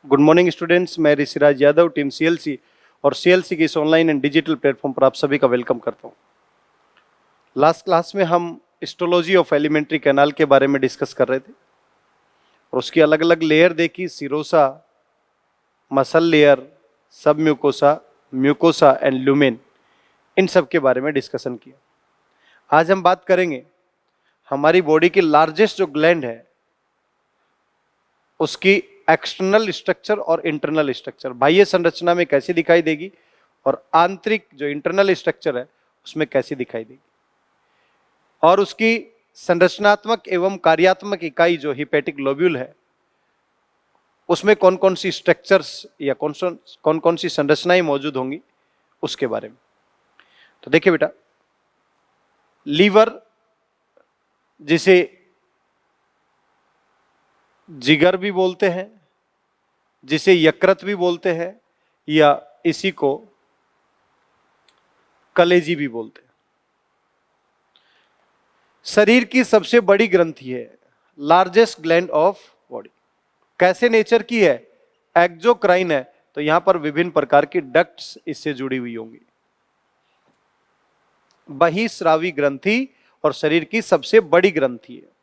Good morning students, मैं Rishiraj Yadav team CLC और CLC की इस ऑनलाइन एंड डिजिटल प्लेटफॉर्म पर आप सभी का वेलकम करता हूं। लास्ट क्लास में हम हिस्टोलॉजी ऑफ एलिमेंट्री कैनाल के बारे में डिस्कस कर रहे थे और उसकी अलग अलग लेयर देखी, सिरोसा, मसल लेयर, सब म्यूकोसा, म्यूकोसा एंड ल्यूमेन, इन सब के बारे में डिस्कशन किया। आज हम बात करेंगे हमारी बॉडी की लार्जेस्ट जो ग्लैंड है उसकी एक्सटर्नल स्ट्रक्चर और इंटरनल स्ट्रक्चर, बाह्य संरचना में कैसी दिखाई देगी और आंतरिक जो इंटरनल स्ट्रक्चर है उसमें कैसी दिखाई देगी, और उसकी संरचनात्मक एवं कार्यात्मक इकाई जो हिपैटिक लोब्यूल है उसमें कौन कौन सी स्ट्रक्चर्स या कौन कौन सी संरचनाएं मौजूद होंगी उसके बारे में। तो देखिए बेटा, लीवर जिसे जिगर भी बोलते हैं, जिसे यकृत भी बोलते हैं, या इसी को कलेजी भी बोलते हैं, शरीर की सबसे बड़ी ग्रंथि है, लार्जेस्ट ग्लैंड ऑफ बॉडी। कैसे नेचर की है? एक्सोक्राइन है, तो यहां पर विभिन्न प्रकार की डक्ट्स इससे जुड़ी हुई होंगी। बहिस्रावी ग्रंथि और शरीर की सबसे बड़ी ग्रंथि है।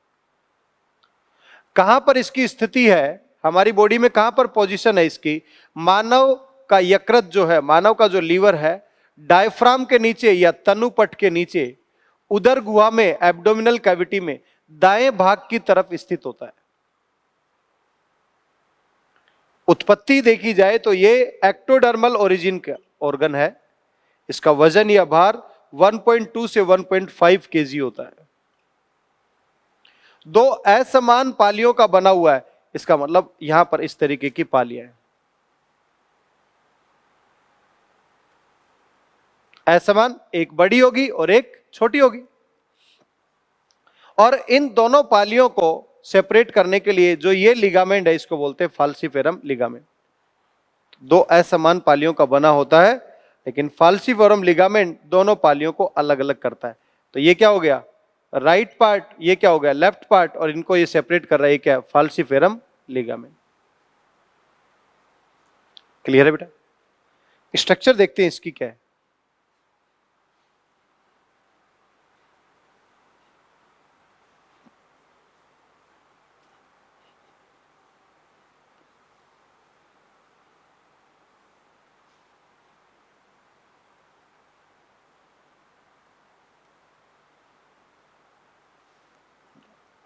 कहां पर इसकी स्थिति है हमारी बॉडी में, कहां पर पोजीशन है इसकी? मानव का यकृत जो है, मानव का जो लीवर है, डायफ्राम के नीचे या तनुपट के नीचे उदर गुहा में, एब्डोमिनल कैविटी में दाएं भाग की तरफ स्थित होता है। उत्पत्ति देखी जाए तो ये एक्टोडर्मल ओरिजिन का ऑर्गन है। इसका वजन या भार 1.2 से 1.5 केजी होता है। दो असमान पालियों का बना हुआ है, इसका मतलब यहां पर इस तरीके की पालियां हैं। असमान, एक बड़ी होगी और एक छोटी होगी, और इन दोनों पालियों को सेपरेट करने के लिए जो ये लिगामेंट है इसको बोलते हैं फाल्सिफेरम लिगामेंट। दो असमान पालियों का बना होता है, लेकिन फाल्सिफेरम लिगामेंट दोनों पालियों को अलग अलग करता है। तो ये क्या हो गया? राइट पार्ट, ये क्या हो गया? लेफ्ट पार्ट, और इनको ये सेपरेट कर रहा है, ये क्या? फाल्सिफेरम लिगामेंट। क्लियर है बेटा? स्ट्रक्चर देखते हैं इसकी क्या है।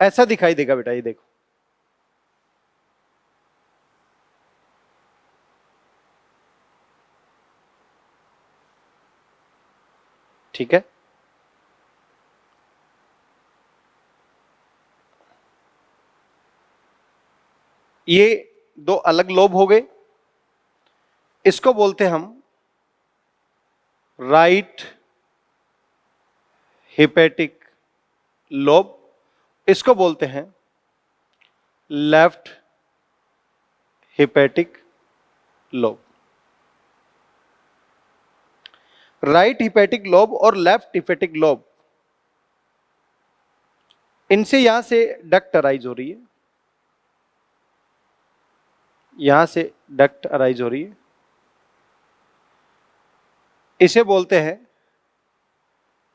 ऐसा दिखाई देगा बेटा, ये देखो, ठीक है। ये दो अलग लोब हो गए, इसको बोलते हैं हम राइट हिपैटिक लोब, इसको बोलते हैं left hepatic lobe. Right hepatic lobe और लेफ्ट हिपैटिक लोब, इनसे यहां से डक्ट अराइज हो रही है, यहां से डक्ट अराइज हो रही है, इसे बोलते हैं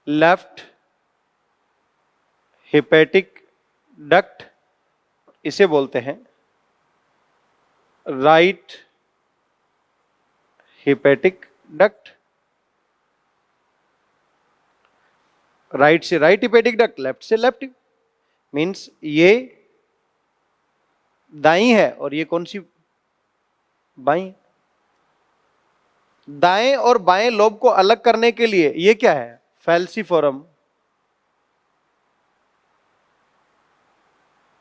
लेफ्ट हिपैटिक डक्ट, इसे बोलते हैं राइट हिपैटिक डक्ट। राइट से राइट हिपैटिक डक्ट, लेफ्ट से लेफ्ट, मींस ये दाई है और ये कौन सी? बाई। दाएं और बाएं लोब को अलग करने के लिए ये क्या है? फैल्सिफोरम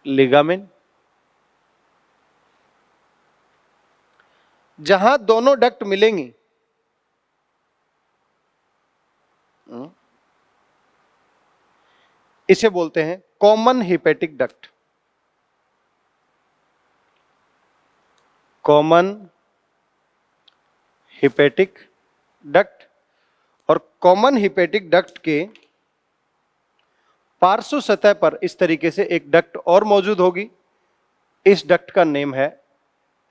लिगामेंट। जहां दोनों डक्ट मिलेंगी, इसे बोलते हैं common hepatic duct. Common hepatic duct. और कॉमन हिपैटिक डक्ट के पार्श्व सतह पर इस तरीके से एक डक्ट और मौजूद होगी। इस डक्ट का नेम है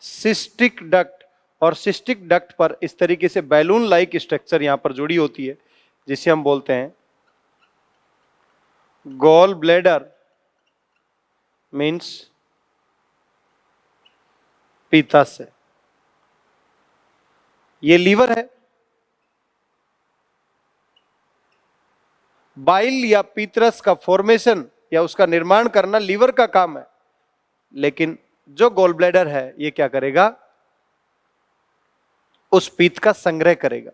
सिस्टिक डक्ट, और सिस्टिक डक्ट पर इस तरीके से बैलून लाइक स्ट्रक्चर यहां पर जुड़ी होती है, जिसे हम बोलते हैं गॉल ब्लैडर, मीन्स पित्ताशय। ये लीवर है। बाइल या पीतरस का फॉर्मेशन या उसका निर्माण करना लीवर का काम है, लेकिन जो गॉल ब्लैडर है ये क्या करेगा, उस पित्त का संग्रह करेगा।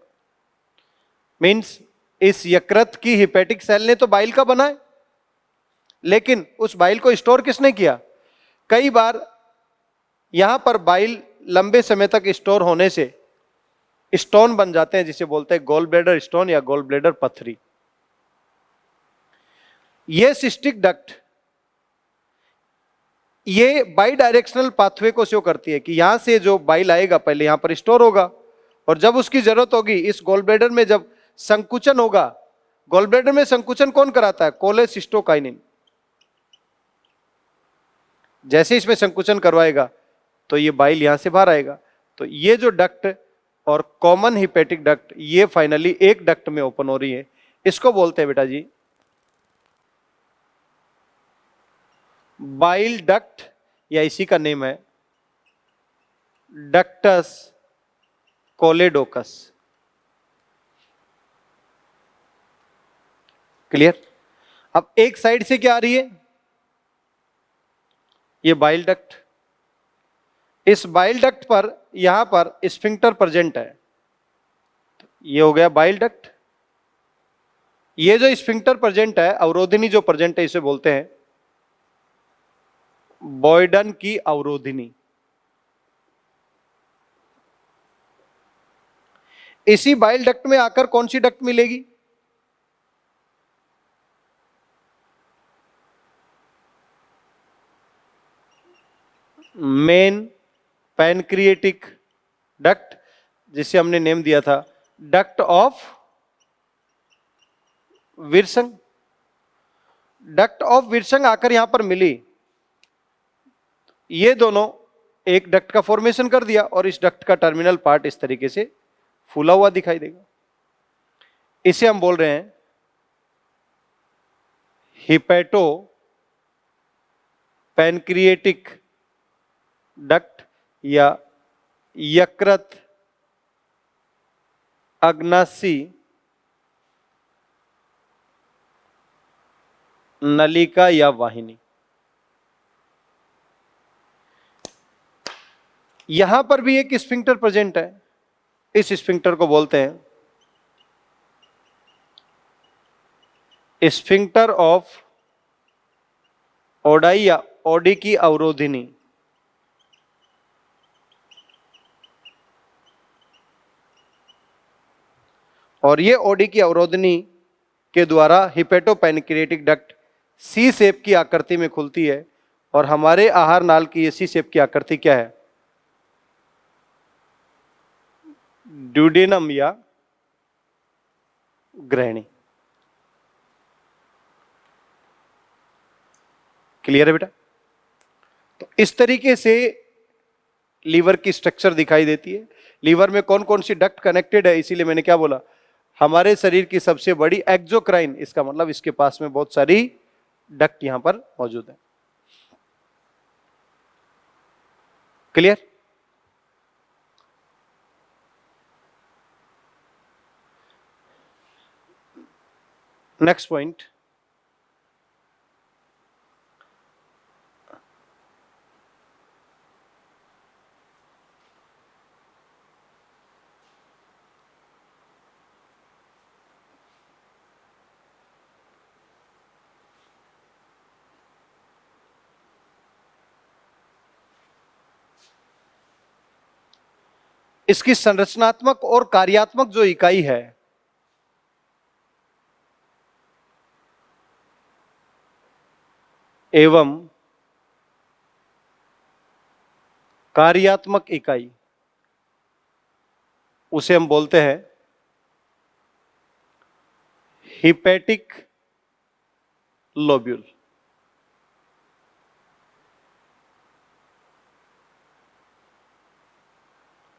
मीन्स इस यकृत की हिपैटिक सेल ने तो बाइल का बनाया, लेकिन उस बाइल को स्टोर किसने किया? कई बार यहां पर बाइल लंबे समय तक स्टोर होने से स्टोन बन जाते हैं, जिसे बोलते हैं गॉल ब्लैडर स्टोन या गॉल ब्लैडर पथरी। ये सिस्टिक डक्ट ये बाई डायरेक्शनल पाथवे को शो करती है कि यहां से जो बाइल आएगा पहले यहां पर स्टोर होगा, और जब उसकी जरूरत होगी इस गॉल ब्लैडर में जब संकुचन होगा, गॉल ब्लैडर में संकुचन कौन कराता है? कोलेसिस्टोकाइनिन। जैसे इसमें संकुचन करवाएगा तो ये बाइल यहां से बाहर आएगा। तो ये जो डक्ट और कॉमन हिपैटिक डक्ट ये फाइनली एक डक्ट में ओपन हो रही है, इसको बोलते हैं बेटा जी बाइल डक्ट, या इसी का नेम है डक्टस कोलेडोकस। क्लियर? अब एक साइड से क्या आ रही है? ये बाइल डक्ट। इस बाइल डक्ट पर यहां पर स्फिंक्टर प्रेजेंट है, ये हो गया बाइल डक्ट। ये जो स्फिंक्टर प्रेजेंट है, अवरोधिनी जो प्रेजेंट है, इसे बोलते हैं बॉयडन की अवरोधिनी। इसी बाइल डक्ट में आकर कौन सी डक्ट मिलेगी? मेन पैनक्रिएटिक डक्ट, जिसे हमने नेम दिया था डक्ट ऑफ विर्सन। डक्ट ऑफ विर्सन आकर यहां पर मिली, ये दोनों एक डक्ट का फॉर्मेशन कर दिया, और इस डक्ट का टर्मिनल पार्ट इस तरीके से फूला हुआ दिखाई देगा। इसे हम बोल रहे हैं हिपैटो पैनक्रिएटिक डक्ट या यकृत अग्नाशी नलिका या वाहिनी। यहां पर भी एक स्फिंक्टर प्रेजेंट है, इस स्फिंक्टर को बोलते हैं स्फिंक्टर ऑफ ओडाई या ओडी की अवरोधिनी। और ये ओडी की अवरोधनी के द्वारा हिपैटोपैनक्रिएटिक डक्ट सी शेप की आकृति में खुलती है, और हमारे आहार नाल की ये सी शेप की आकृति क्या है? ड्यूडेनम या ग्रहणी। क्लियर है बेटा? तो इस तरीके से लीवर की स्ट्रक्चर दिखाई देती है। लीवर में कौन कौन सी डक्ट कनेक्टेड है, इसीलिए मैंने क्या बोला, हमारे शरीर की सबसे बड़ी एक्सोक्राइन, इसका मतलब इसके पास में बहुत सारी डक्ट यहां पर मौजूद है। क्लियर? नेक्स्ट पॉइंट, इसकी संरचनात्मक और कार्यात्मक जो इकाई है एवं कार्यात्मक इकाई, उसे हम बोलते हैं हिपैटिक लोब्यूल।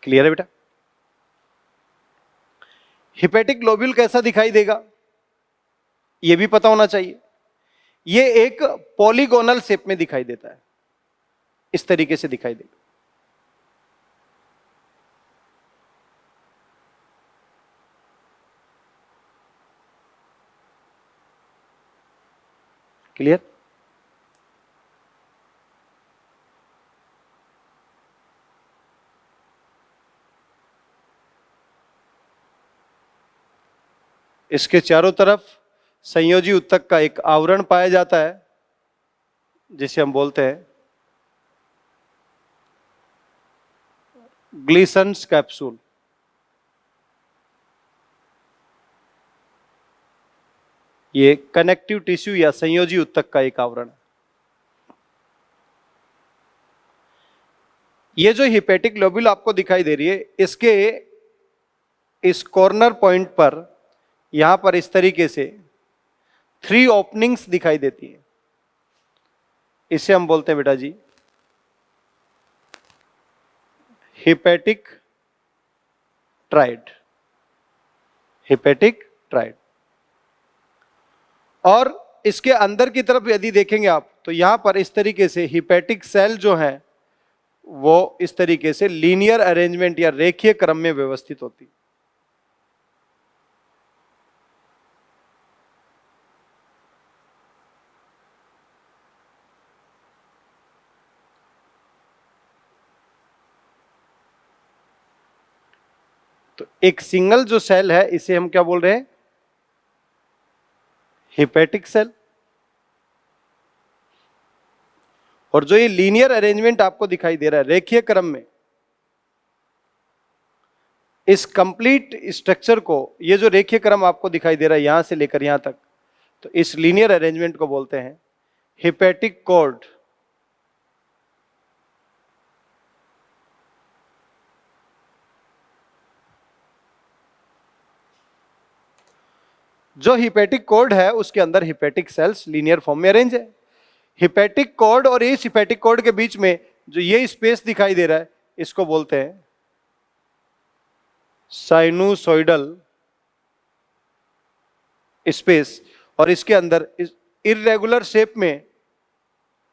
क्लियर है बेटा? हिपेटिक लोब्यूल कैसा दिखाई देगा ये भी पता होना चाहिए। ये एक पॉलीगोनल शेप में दिखाई देता है, इस तरीके से दिखाई देगा। क्लियर? इसके चारों तरफ संयोजी उत्तक का एक आवरण पाया जाता है जिसे हम बोलते हैं ग्लीसन्स कैप्सूल। ये कनेक्टिव टिश्यू या संयोजी उत्तक का एक आवरण है। ये जो हिपेटिक लोब्यूल आपको दिखाई दे रही है, इसके इस कॉर्नर पॉइंट पर यहां पर इस तरीके से 3 ओपनिंग्स दिखाई देती है। इसे हम बोलते हैं बेटा जी हिपेटिक ट्राइड। Hepatic tried. और इसके अंदर की तरफ यदि देखेंगे आप तो यहां पर इस तरीके से हिपेटिक सेल जो है वो इस तरीके से लीनियर अरेंजमेंट या रेखीय क्रम में व्यवस्थित होती। तो एक सिंगल जो सेल है इसे हम क्या बोल रहे हैं? Hepatic cell. और जो ये लीनियर अरेंजमेंट आपको दिखाई दे रहा है रेखीय क्रम में, इस कंप्लीट स्ट्रक्चर को, ये जो रेखीय क्रम आपको दिखाई दे रहा है यहां से लेकर यहां तक, तो इस लीनियर अरेंजमेंट को बोलते हैं हिपेटिक कॉर्ड। जो हिपेटिक कॉर्ड है उसके अंदर हिपेटिक सेल्स लीनियर फॉर्म में अरेंज है। हिपेटिक कॉर्ड और इस हिपेटिक कॉर्ड के बीच में जो ये स्पेस दिखाई दे रहा है इसको बोलते हैं साइनूसोइडल स्पेस। और इसके अंदर इस इर्रेगुलर शेप में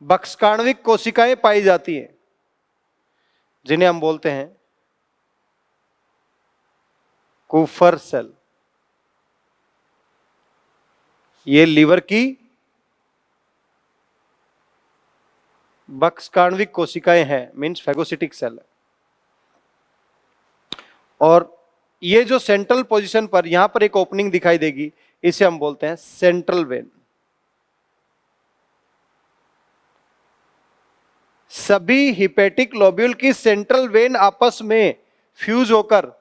बक्सकाण्विक कोशिकाएं पाई जाती हैं जिन्हें हम बोलते हैं कूफर सेल। ये लीवर की बक्सकाण्विक कोशिकाएं हैं, मीन्स फैगोसिटिक सेल है। और ये जो सेंट्रल पोजीशन पर यहां पर एक ओपनिंग दिखाई देगी इसे हम बोलते हैं सेंट्रल वेन। सभी हिपेटिक लोब्यूल की सेंट्रल वेन आपस में फ्यूज होकर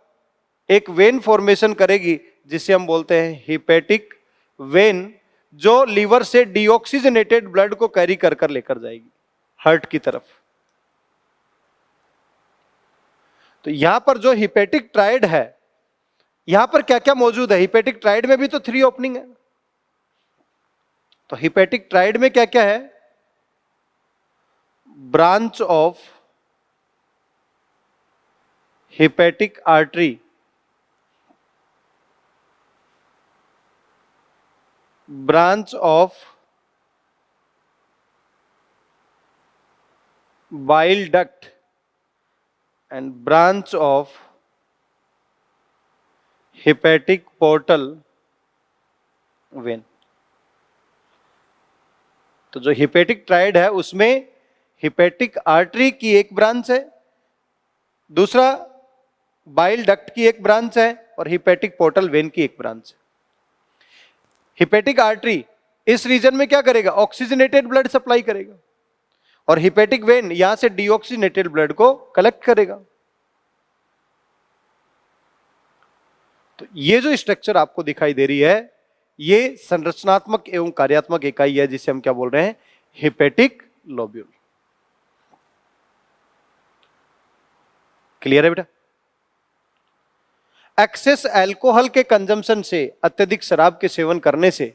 एक वेन फॉर्मेशन करेगी जिसे हम बोलते हैं हिपेटिक वेन, जो लीवर से डीऑक्सीजनेटेड ब्लड को कैरी कर कर लेकर जाएगी हार्ट की तरफ। तो यहां पर जो हिपेटिक ट्राइड है यहां पर क्या क्या मौजूद है? हिपेटिक ट्राइड में भी तो 3 ओपनिंग है। तो हिपेटिक ट्राइड में क्या क्या है? Branch of hepatic artery, branch of bile duct and branch of hepatic portal vein। तो जो हिपेटिक ट्राइड है उसमें हिपेटिक आर्टरी की एक ब्रांच है, दूसरा बाइल डक्ट की एक ब्रांच है और हिपेटिक पोर्टल वेन की एक ब्रांच है। हिपेटिक आर्टरी इस रीजन में क्या करेगा? ऑक्सीजनेटेड ब्लड सप्लाई करेगा और हिपेटिक वेन यहां से डीऑक्सीजनेटेड ब्लड को कलेक्ट करेगा। तो ये जो स्ट्रक्चर आपको दिखाई दे रही है ये संरचनात्मक एवं कार्यात्मक इकाई है जिसे हम क्या बोल रहे हैं? Hepatic lobule. क्लियर है बेटा? एक्सेस अल्कोहल के कंजम्पशन से, अत्यधिक शराब के सेवन करने से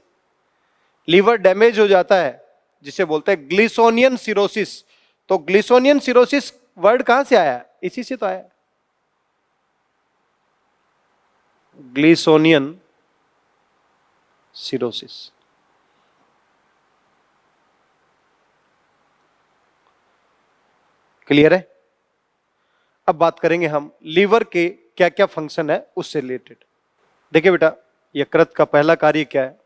लीवर डैमेज हो जाता है जिसे बोलते हैं ग्लिसोनियन सिरोसिस। तो ग्लिसोनियन सिरोसिस वर्ड कहां से आया? इसी से तो आया। ग्लिसोनियन सिरोसिस। क्लियर है? अब बात करेंगे हम लीवर के क्या क्या फंक्शन है उससे रिलेटेड। देखिए बेटा, यकृत का पहला कार्य क्या है?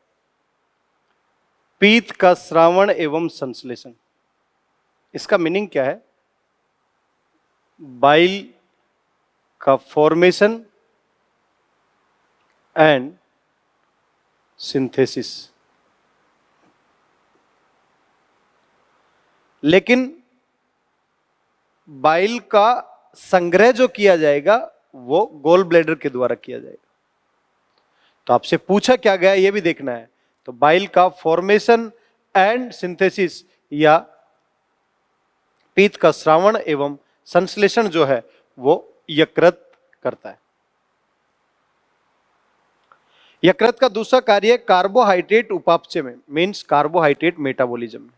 पीत का श्रावण एवं संश्लेषण। इसका मीनिंग क्या है? बाइल का फॉर्मेशन एंड सिंथेसिस। लेकिन बाइल का संग्रह जो किया जाएगा वो गोल ब्लैडर के द्वारा किया जाएगा। तो आपसे पूछा क्या गया ये भी देखना है। तो बाइल का फॉर्मेशन एंड सिंथेसिस या पीत का श्रावण एवं संश्लेषण जो है वो यकृत करता है। यकृत का दूसरा कार्य कार्बोहाइड्रेट उपापचय में, मीन्स कार्बोहाइड्रेट मेटाबॉलिज्म में।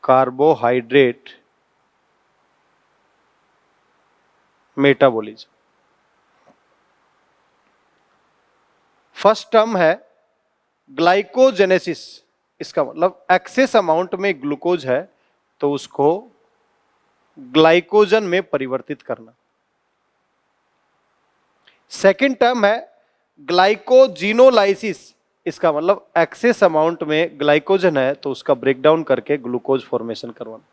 Carbohydrate metabolism. फर्स्ट टर्म है ग्लाइकोजेनेसिस। इसका मतलब एक्सेस अमाउंट में ग्लूकोज है तो उसको ग्लाइकोजन में परिवर्तित करना। सेकंड टर्म है ग्लाइकोजिनोलाइसिस। इसका मतलब एक्सेस अमाउंट में ग्लाइकोजन है तो उसका ब्रेकडाउन करके ग्लूकोज फॉर्मेशन करवाना।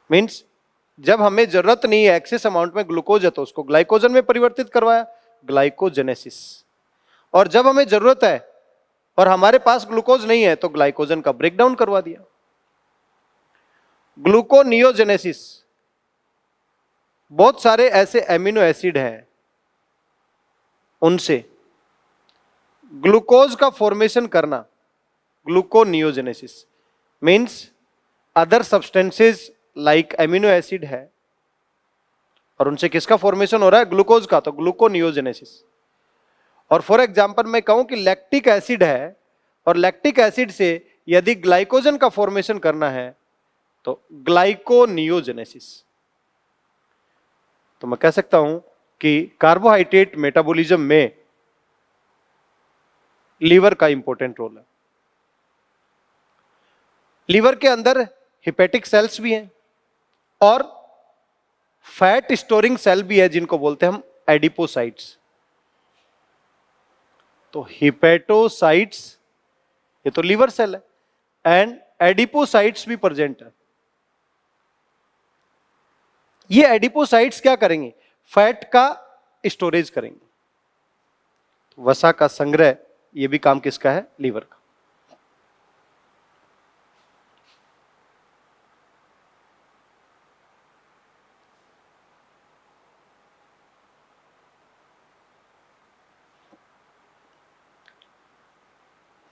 मीन्स जब हमें जरूरत नहीं है, एक्सेस अमाउंट में ग्लूकोज है तो उसको ग्लाइकोजन में परिवर्तित करवाया, ग्लाइकोजेनेसिस। और जब हमें जरूरत है और हमारे पास ग्लूकोज नहीं है तो ग्लाइकोजन का ब्रेकडाउन करवा दिया, ग्लूकोनियोजेनेसिस। बहुत सारे ऐसे एमिनो एसिड हैं, उनसे ग्लूकोज का फॉर्मेशन करना, gluconeogenesis. Means other substances like amino acid है और उनसे किसका फॉर्मेशन हो रहा है? ग्लूकोज का, तो ग्लूकोनियोजेनेसिस। और फॉर एग्जांपल मैं कहूं कि लैक्टिक एसिड है और लैक्टिक एसिड से यदि ग्लाइकोजन का फॉर्मेशन करना है तो ग्लाइकोनियोजेनेसिस। तो मैं कह सकता हूं कि कार्बोहाइड्रेट मेटाबॉलिज्म में लीवर का इंपॉर्टेंट रोल है। लीवर के अंदर हिपेटिक सेल्स भी हैं और फैट स्टोरिंग सेल भी है जिनको बोलते हैं हम एडिपोसाइट्स। तो हिपेटोसाइट्स ये तो लीवर सेल है एंड एडिपोसाइट्स भी प्रेजेंट है। ये एडिपोसाइट्स क्या करेंगे? फैट का स्टोरेज करेंगे। वसा का संग्रह, ये भी काम किसका है? लीवर का।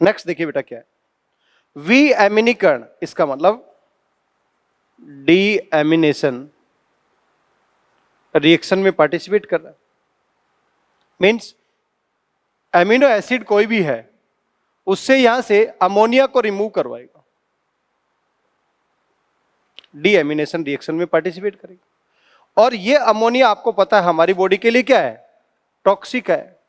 नेक्स्ट देखिए बेटा क्या है, वी एमिनीकरण। इसका मतलब डी एमिनेशन रिएक्शन में पार्टिसिपेट कर रहा है। मीन्स एमिनो एसिड कोई भी है उससे यहां से अमोनिया को रिमूव करवाएगा, डी एमिनेशन रिएक्शन में पार्टिसिपेट करेगा। और ये अमोनिया आपको पता है हमारी बॉडी के लिए क्या है? टॉक्सिक है।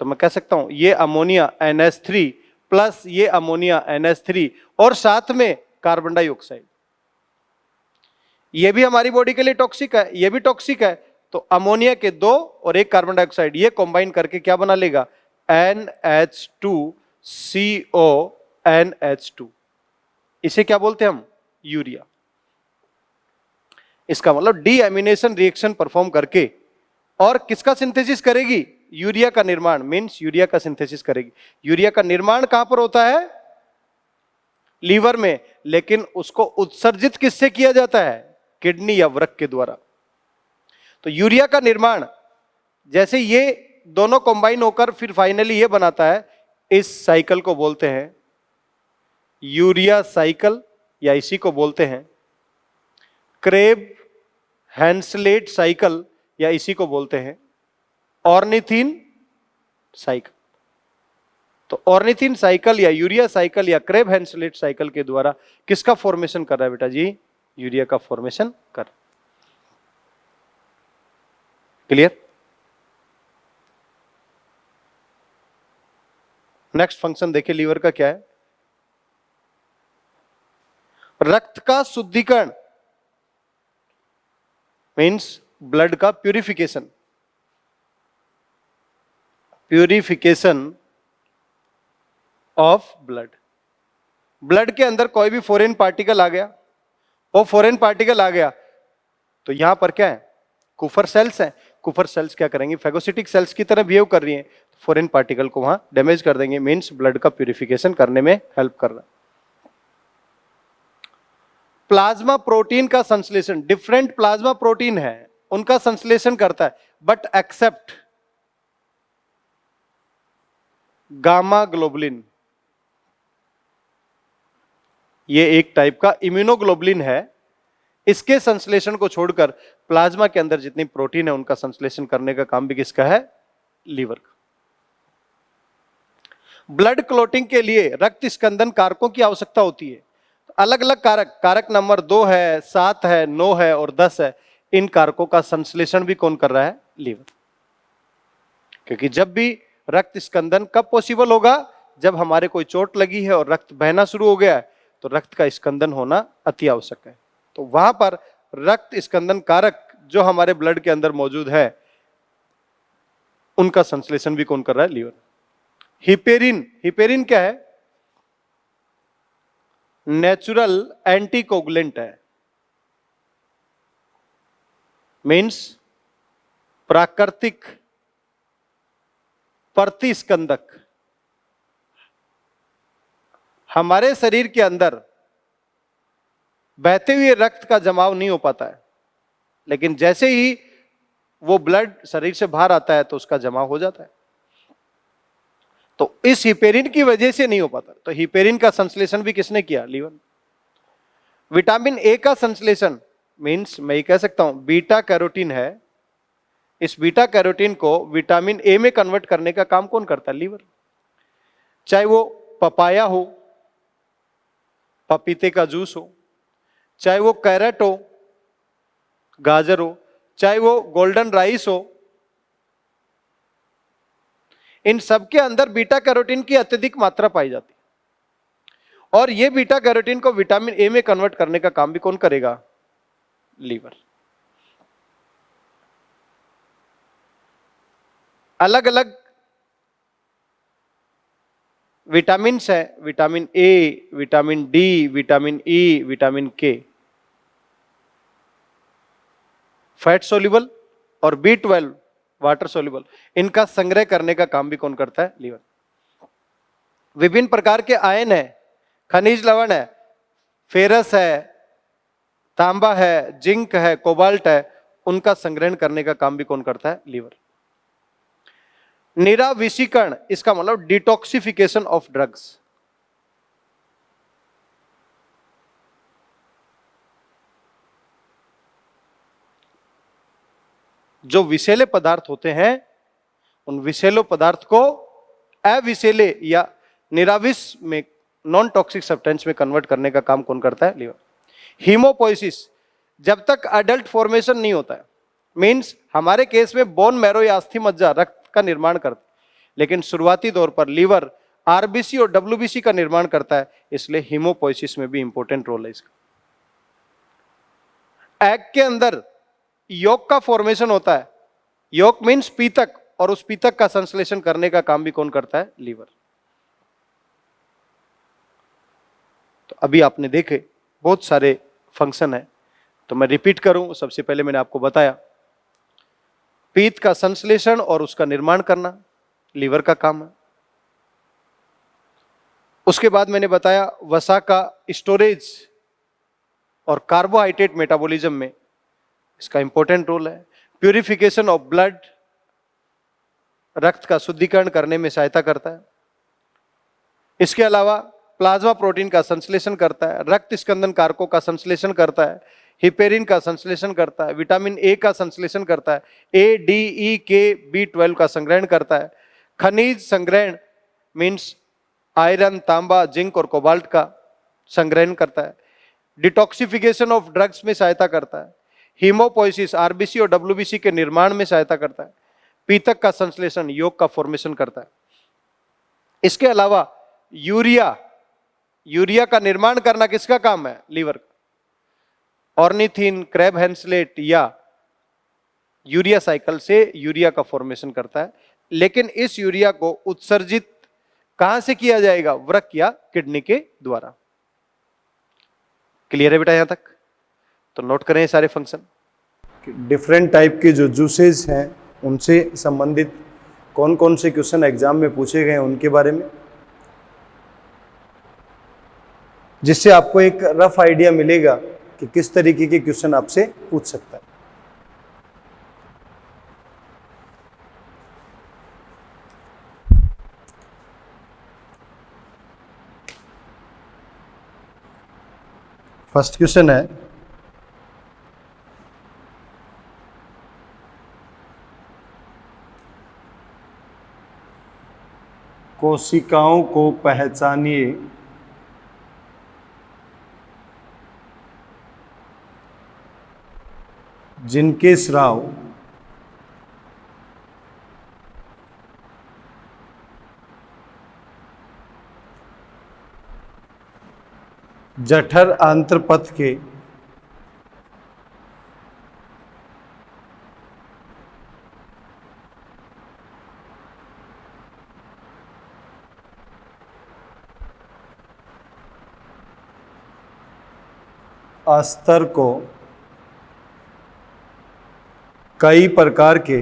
तो मैं कह सकता हूं ये अमोनिया NH3 प्लस ये अमोनिया NH3 और साथ में कार्बन डाइऑक्साइड, ये भी हमारी बॉडी के लिए टॉक्सिक है, ये भी टॉक्सिक है। तो अमोनिया के 2 और 1 कार्बन डाइऑक्साइड ये कंबाइन करके क्या बना लेगा? NH2CO NH2। इसे क्या बोलते हैं हम? यूरिया। इसका मतलब डीएमिनेशन रिएक्शन परफॉर्म करके और किसका सिंथेसिस करेगी? यूरिया का निर्माण। मीन्स यूरिया का सिंथेसिस करेगी। यूरिया का निर्माण कहां पर होता है? लीवर में। लेकिन उसको उत्सर्जित किससे किया जाता है? किडनी या वृक्क के द्वारा। तो यूरिया का निर्माण जैसे ये दोनों कंबाइन होकर फिर फाइनली ये बनाता है, इस साइकिल को बोलते हैं यूरिया साइकिल या इसी को बोलते हैं क्रेब हैंसलेट साइकिल या इसी को बोलते हैं ऑर्निथिन साइकिल। तो ऑर्निथिन साइकिल या यूरिया साइकिल या क्रेब हैंसलेट साइकिल के द्वारा किसका फॉर्मेशन कर रहा है बेटा जी? यूरिया का फॉर्मेशन कर। क्लियर? नेक्स्ट फंक्शन देखिए लीवर का क्या है। रक्त का शुद्धिकरण मीन्स ब्लड का purification, purification of blood. Blood के अंदर कोई भी फॉरेन पार्टिकल आ गया, वो फॉरेन पार्टिकल आ गया तो यहां पर क्या है, कुफर सेल्स हैं। कुफर सेल्स क्या करेंगे, फेगोसिटिक सेल्स की तरह बिहेव कर रही हैं, फॉरेन पार्टिकल को वहां डैमेज कर देंगे, मींस ब्लड का प्यूरिफिकेशन करने में हेल्प कर रहा है। प्लाज्मा प्रोटीन का संश्लेषण, डिफरेंट प्लाज्मा प्रोटीन है उनका संश्लेषण करता है, बट एक्सेप्ट गामा ग्लोबुलिन, ये एक टाइप का इम्यूनोग्लोबुलिन है, इसके संश्लेषण को छोड़कर प्लाज्मा के अंदर जितनी प्रोटीन है उनका संश्लेषण करने का काम भी किसका है, लीवर का। ब्लड क्लोटिंग के लिए रक्त स्कंदन कारकों की आवश्यकता होती है। अलग अलग कारक, कारक नंबर 2 है, 7 है, 9 है और 10 है, इन कारकों का संश्लेषण भी कौन कर रहा है, लीवर। क्योंकि जब भी रक्त स्कंदन कब पॉसिबल होगा, जब हमारे कोई चोट लगी है और रक्त बहना शुरू हो गया है तो रक्त का स्कंदन होना अति आवश्यक है। तो वहां पर रक्त स्कंदन कारक जो हमारे ब्लड के अंदर मौजूद है उनका संश्लेषण भी कौन कर रहा है, लीवर। हिपेरिन, हिपेरिन क्या है, नेचुरल एंटीकोगुलेंट है, मीन्स प्राकृतिक प्रतिस्कंदक। हमारे शरीर के अंदर बहते हुए रक्त का जमाव नहीं हो पाता है, लेकिन जैसे ही वो ब्लड शरीर से बाहर आता है तो उसका जमाव हो जाता है। तो इस हिपेरिन की वजह से नहीं हो पाता। तो हिपेरिन का संश्लेषण भी किसने किया, लीवर। विटामिन ए का संश्लेषण मींस मैं ये कह सकता हूं बीटा कैरोटीन है, इस बीटा कैरोटीन को विटामिन ए में कन्वर्ट करने का काम कौन करता है, लीवर। चाहे वो पपाया हो, पपीते का जूस हो, चाहे वो कैरेट हो, गाजर हो, चाहे वो गोल्डन राइस हो, इन सब के अंदर बीटा कैरोटीन की अत्यधिक मात्रा पाई जाती है। और ये बीटा कैरोटीन को विटामिन ए में कन्वर्ट करने का काम भी कौन करेगा, लीवर। अलग अलग विटामिन है, vitamin A, vitamin D, vitamin E, vitamin के, फैट सोल्यूबल और B12 वाटर सोल्यूबल, इनका संग्रह करने का काम भी कौन करता है, लीवर। विभिन्न प्रकार के आयन है, खनिज लवण है, फेरस है, तांबा है, जिंक है, कोबाल्ट है, उनका संग्रहण करने का काम भी कौन करता है, लीवर। निराविषीकरण, इसका मतलब डिटॉक्सिफिकेशन ऑफ ड्रग्स। जो विषैले पदार्थ होते हैं उन विषैले पदार्थ को अविषैले या निराविष में, नॉन टॉक्सिक सब्सटेंस में कन्वर्ट करने का काम कौन करता है, लीवर। हीमोपोइसिस, जब तक अडल्ट फॉर्मेशन नहीं होता है, मींस हमारे केस में बोन मैरो या अस्थि मज्जा रक्त का निर्माण करता है, लेकिन शुरुआती दौर पर लीवर आरबीसी और डब्ल्यूबीसी का निर्माण करता है, इसलिए हीमोपोइसिस में भी इंपॉर्टेंट रोल है इसका। एग के अंदर यॉक का फॉर्मेशन होता है, यॉक मींस पीतक, और उस पीतक का संश्लेषण करने का काम भी कौन करता है, लीवर। तो अभी आपने देखे बहुत सारे फंक्शन है, तो मैं रिपीट करूं, सबसे पहले मैंने आपको बताया पीत का संश्लेषण और उसका निर्माण करना लीवर का काम है। उसके बाद मैंने बताया वसा का स्टोरेज और कार्बोहाइड्रेट मेटाबॉलिज्म में इसका इंपॉर्टेंट रोल है। प्यूरिफिकेशन ऑफ ब्लड, रक्त का शुद्धिकरण करने में सहायता करता है। इसके अलावा प्लाज्मा प्रोटीन का संश्लेषण करता है, रक्त स्कंदन कारकों का संश्लेषण करता है, हिपेरिन का संश्लेषण करता है, विटामिन ए का संश्लेषण करता है, ए, डी, ई, के, B12 का संग्रहण करता है, खनिज संग्रहण मीन्स आयरन, तांबा, जिंक और कोबाल्ट का संग्रहण करता है, डिटॉक्सिफिकेशन ऑफ ड्रग्स में सहायता करता है, हीमोपोइसिस आरबीसी और डब्ल्यूबीसी के निर्माण में सहायता करता है। पीतक का संश्लेषण, योग का फॉर्मेशन करता है। इसके अलावा यूरिया का निर्माण करना किसका काम है? लीवर का। ऑर्निथिन, क्रैब हैंसलेट या यूरिया साइकिल से यूरिया का फॉर्मेशन करता है। लेकिन इस यूरिया को उत्सर्जित कहां से किया जाएगा? वृक्क या किडनी के द्वारा। क्लियर है बेटा यहां तक? तो नोट करें सारे फंक्शन। डिफरेंट टाइप के जो जूसेस हैं उनसे संबंधित कौन कौन से क्वेश्चन एग्जाम में पूछे गए हैं उनके बारे में, जिससे आपको एक रफ आइडिया मिलेगा कि किस तरीके के क्वेश्चन आपसे पूछ सकता है। फर्स्ट क्वेश्चन है, कोशिकाओं को पहचानिए जिनके स्राव जठर आंत्रपथ के अस्तर को कई प्रकार के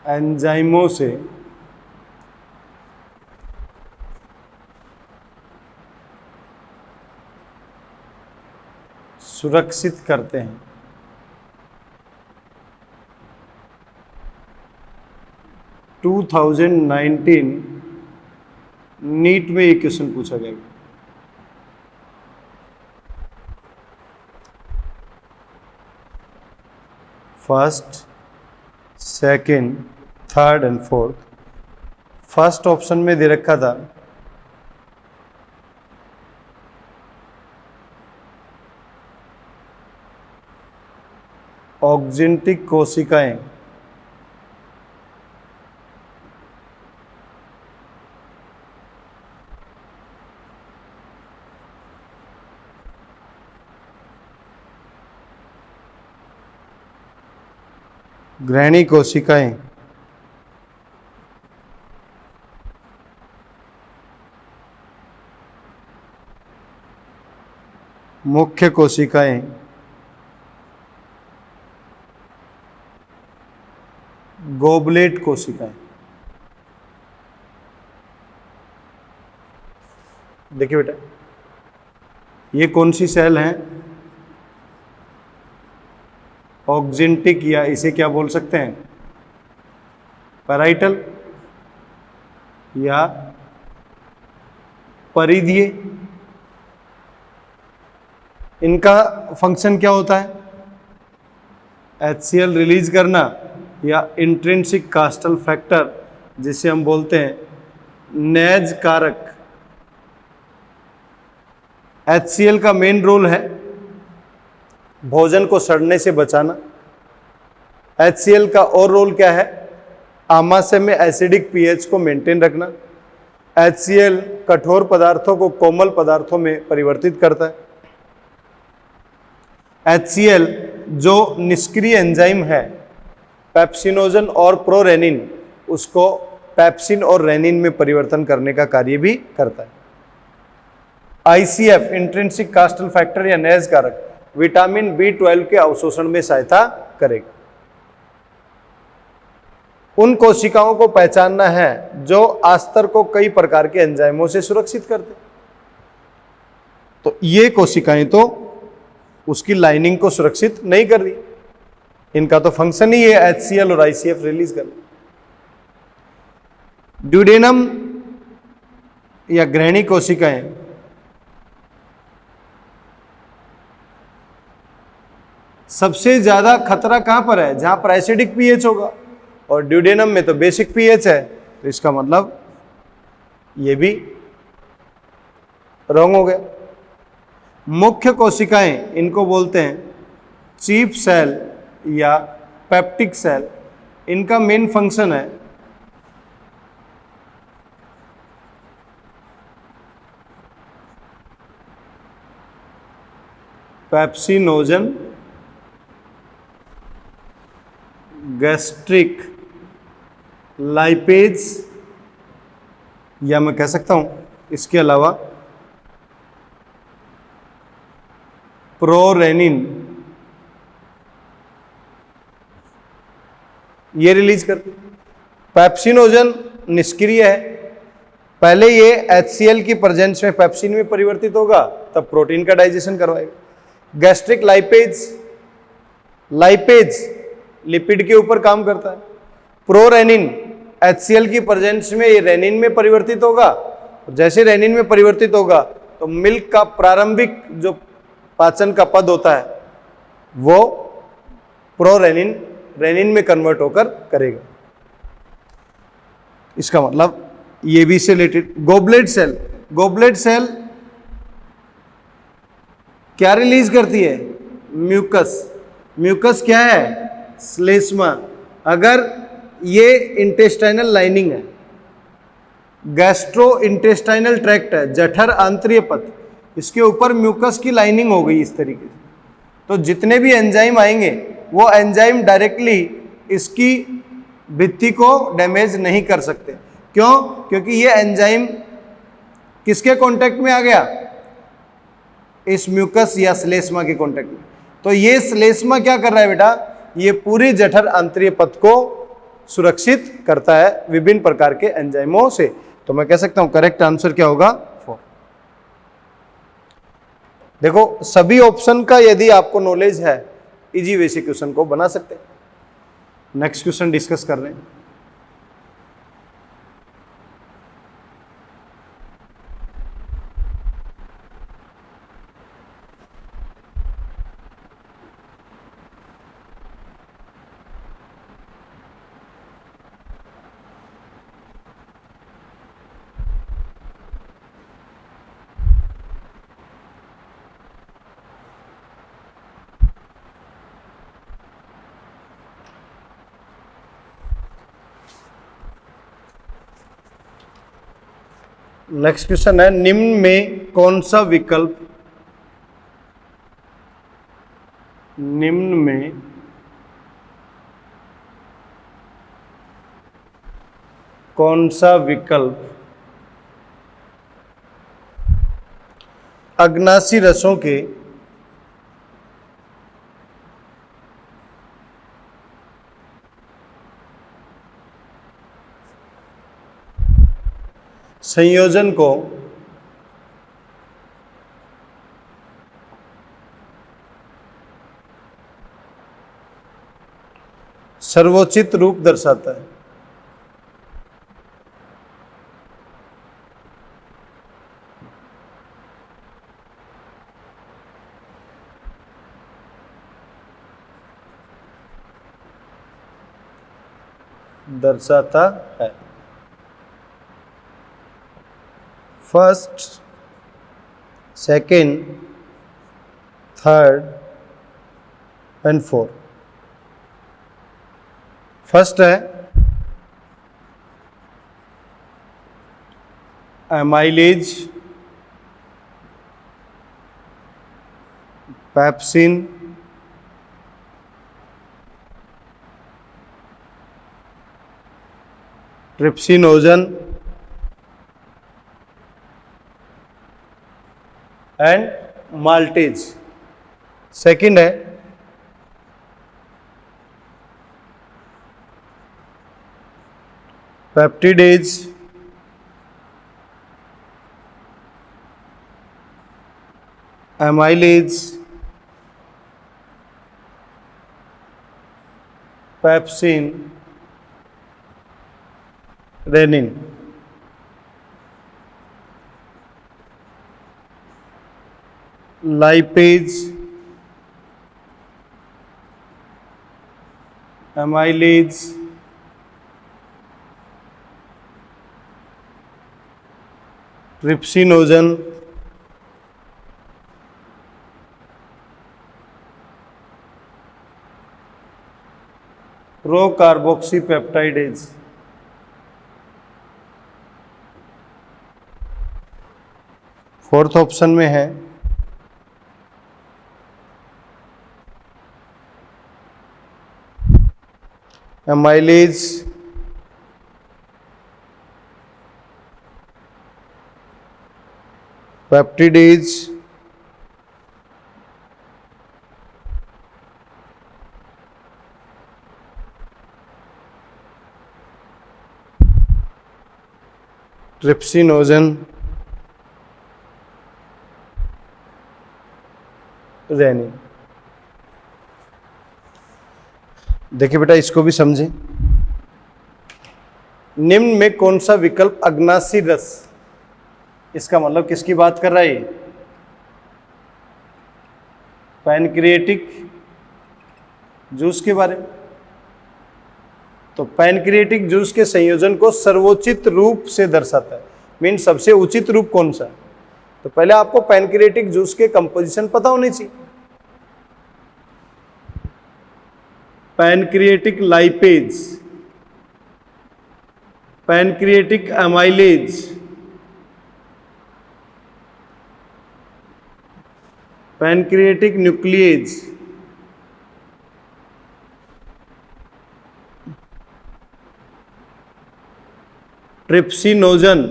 एंजाइमों से सुरक्षित करते हैं। टू 2019 नीट में ये क्वेश्चन पूछा गया। First, second, third and fourth. First option में दे रखा था ऑक्जेंटिक कोशिकाएं ग्रहणी कोशिकाएं मुख्य कोशिकाएं गोबलेट कोशिकाएं। देखिए बेटा, ये कौन सी सेल है? ऑक्जेंटिक, या इसे क्या बोल सकते हैं? पैराइटल या परिधीय। इनका फंक्शन क्या होता है? HCl रिलीज करना या इंट्रिंसिक कास्टल फैक्टर, जिसे हम बोलते हैं नेज कारक। HCl का मेन रोल है भोजन को सड़ने से बचाना। HCl का और रोल क्या है? आमाशय में एसिडिक पीएच को मेंटेन रखना। HCl कठोर पदार्थों को कोमल पदार्थों में परिवर्तित करता है। HCl जो निष्क्रिय एंजाइम है पेप्सिनोजन और प्रोरेनिन, उसको पेप्सिन और रेनिन में परिवर्तन करने का कार्य भी करता है। ICF इंट्रिंसिक कास्टल फैक्टर या नेज कारक विटामिन B12 के अवशोषण में सहायता करेगा। उन कोशिकाओं को पहचानना है जो आस्तर को कई प्रकार के एंजाइमों से सुरक्षित करते हैं। तो ये कोशिकाएं तो उसकी लाइनिंग को सुरक्षित नहीं कर रही, इनका तो फंक्शन ही है HCl और ICF रिलीज करना। ड्यूडेनम या ग्रहणी कोशिकाएं सबसे ज्यादा खतरा कहां पर है? जहां पर एसिडिक पीएच होगा, और ड्यूडेनम में तो बेसिक पीएच है। तो इसका मतलब ये भी रॉन्ग हो गया। मुख्य कोशिकाएं, इनको बोलते हैं चीफ सेल या पेप्टिक सेल। इनका मेन फंक्शन है पेप्सिनोजन, गैस्ट्रिक लाइपेज, या मैं कह सकता हूं इसके अलावा प्रोरेनिन, ये रिलीज करते। पेप्सिनोजन निष्क्रिय है, पहले ये HCl की प्रेजेंस में पेप्सिन में परिवर्तित होगा, तब प्रोटीन का डाइजेशन करवाएगा। गैस्ट्रिक लाइपेज, लाइपेज लिपिड के ऊपर काम करता है। प्रोरेनिन HCl की प्रेजेंस में ये रेनिन में परिवर्तित होगा, जैसे रेनिन में परिवर्तित होगा तो मिल्क का प्रारंभिक जो पाचन का पद होता है वो प्रोरेनिन रेनिन में कन्वर्ट होकर करेगा। इसका मतलब ये भी से related. Goblet cell, goblet cell क्या रिलीज करती है? म्यूकस। म्यूकस क्या है? श्लेष्मा। अगर ये इंटेस्टाइनल लाइनिंग है, गैस्ट्रो इंटेस्टाइनल ट्रैक्ट है, जठर आंतरीय पथ, इसके ऊपर म्यूकस की लाइनिंग हो गई इस तरीके से, तो जितने भी एंजाइम आएंगे वो एंजाइम डायरेक्टली इसकी भित्ति को डैमेज नहीं कर सकते। क्यों? क्योंकि ये एंजाइम किसके कांटेक्ट में आ गया? इस म्यूकस या श्लेष्मा के कांटेक्ट में। तो ये श्लेष्मा क्या कर रहा है बेटा? ये पूरी जठर आंतरीय पथ को सुरक्षित करता है विभिन्न प्रकार के एंजाइमों से। तो मैं कह सकता हूं करेक्ट आंसर क्या होगा? 4। देखो सभी ऑप्शन का यदि आपको नॉलेज है, इजी वे से क्वेश्चन को बना सकते हैं। नेक्स्ट क्वेश्चन डिस्कस कर रहे हैं। नेक्स्ट क्वेश्चन है, निम्न में कौन सा विकल्प, निम्न में कौन सा विकल्प अग्नाशी रसों के संयोजन को सर्वोचित रूप दर्शाता है? दर्शाता है। First, second, third and fourth. First है amylase, pepsin, trypsinogen and maltase. Second है peptidase, amylase, pepsin, rennin. Lipase, amylase, trypsinogen, procarboxypeptidase. Fourth option में है एमाइलेज, पेप्टिडेज, ट्रिप्सिनोजन, रेनिन। देखिए बेटा, इसको भी समझें। निम्न में कौन सा विकल्प अग्नासी रस, इसका मतलब किसकी बात कर रहा है? पैनक्रिएटिक जूस के बारे में। तो पैनक्रिएटिक जूस के संयोजन को सर्वोचित रूप से दर्शाता है, मीन सबसे उचित रूप कौन सा है? तो पहले आपको पैनक्रिएटिक जूस के कंपोजिशन पता होनी चाहिए। Pancreatic lipase, pancreatic amylase, pancreatic nuclease, trypsinogen,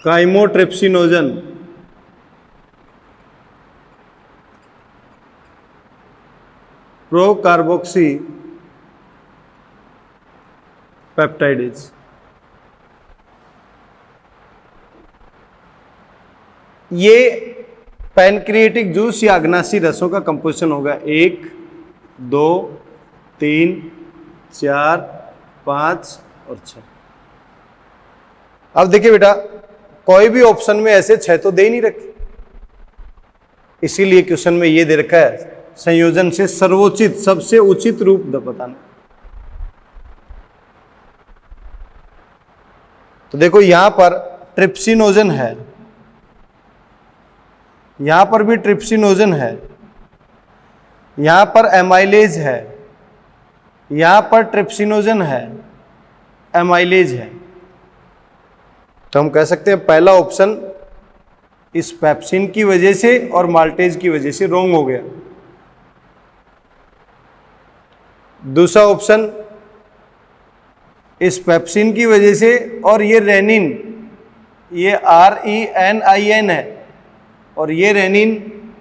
chymotrypsinogen, procarboxypeptidase. ये पैनक्रिएटिक जूस या अग्नासी रसों का कंपोजिशन होगा 1, 2, 3, 4, 5 और 6। अब देखिए बेटा, कोई भी ऑप्शन में ऐसे 6 तो दे ही नहीं रखे, इसीलिए क्वेश्चन में ये दे रखा है संयोजन से सर्वोचित, सबसे उचित रूप बताना। तो देखो यहां पर ट्रिप्सिनोजन है, यहां पर भी ट्रिप्सिनोजन है, यहां पर एमाइलेज है, यहां पर ट्रिप्सिनोजन है, एमाइलेज है। तो हम कह सकते हैं पहला ऑप्शन इस पेप्सिन की वजह से और माल्टेज की वजह से रॉन्ग हो गया। दूसरा ऑप्शन इस पेप्सिन की वजह से और ये रेनिन, ये RENIN है और ये रेनिन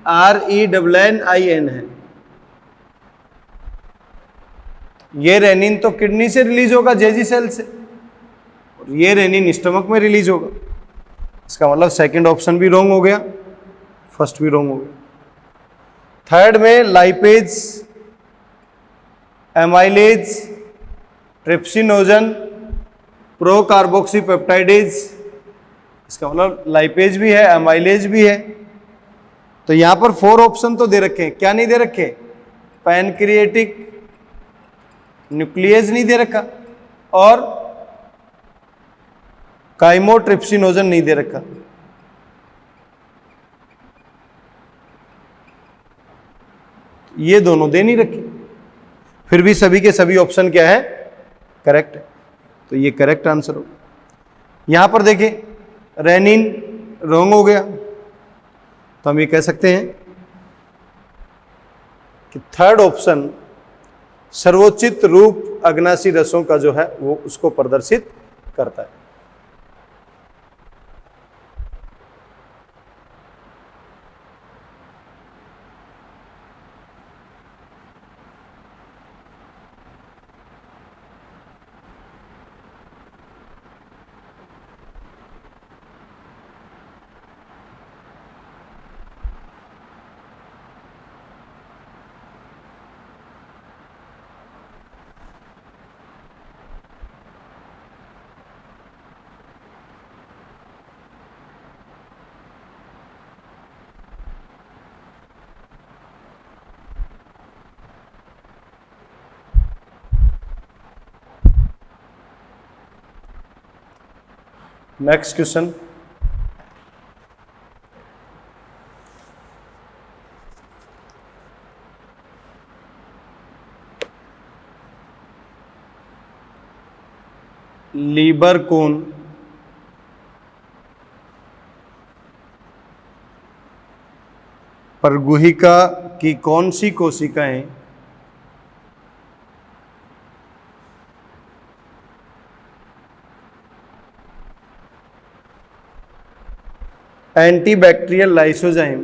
RENNIN है। ये रेनिन तो किडनी से रिलीज होगा, जेजी सेल से, और ये रेनिन स्टमक में रिलीज होगा। इसका मतलब सेकंड ऑप्शन भी रॉन्ग हो गया, फर्स्ट भी रॉन्ग हो गया। थर्ड में लाइपेज, एमाइलेज, ट्रिप्सिनोजन, प्रोकार्बोक्सीपेप्टाइडेज, इसका मतलब लाइपेज भी है, एमाइलेज भी है। तो यहां पर 4 ऑप्शन तो दे रखे हैं, क्या नहीं दे रखे? पैनक्रिएटिक न्यूक्लियस नहीं दे रखा और काइमोट्रिप्सिनोजन नहीं दे रखा। ये दोनों दे नहीं रखे, फिर भी सभी के सभी ऑप्शन क्या है? करेक्ट है। तो ये करेक्ट आंसर हो। यहां पर देखिए रेनिन रॉन्ग हो गया, तो हम ये कह सकते हैं कि थर्ड ऑप्शन सर्वोचित रूप अग्नासी रसों का जो है वो उसको प्रदर्शित करता है। नेक्स्ट क्वेश्चन, लीबर कोन परगुहिका की कौन सी कोशिकाएं एंटीबैक्टीरियल लाइसोजाइम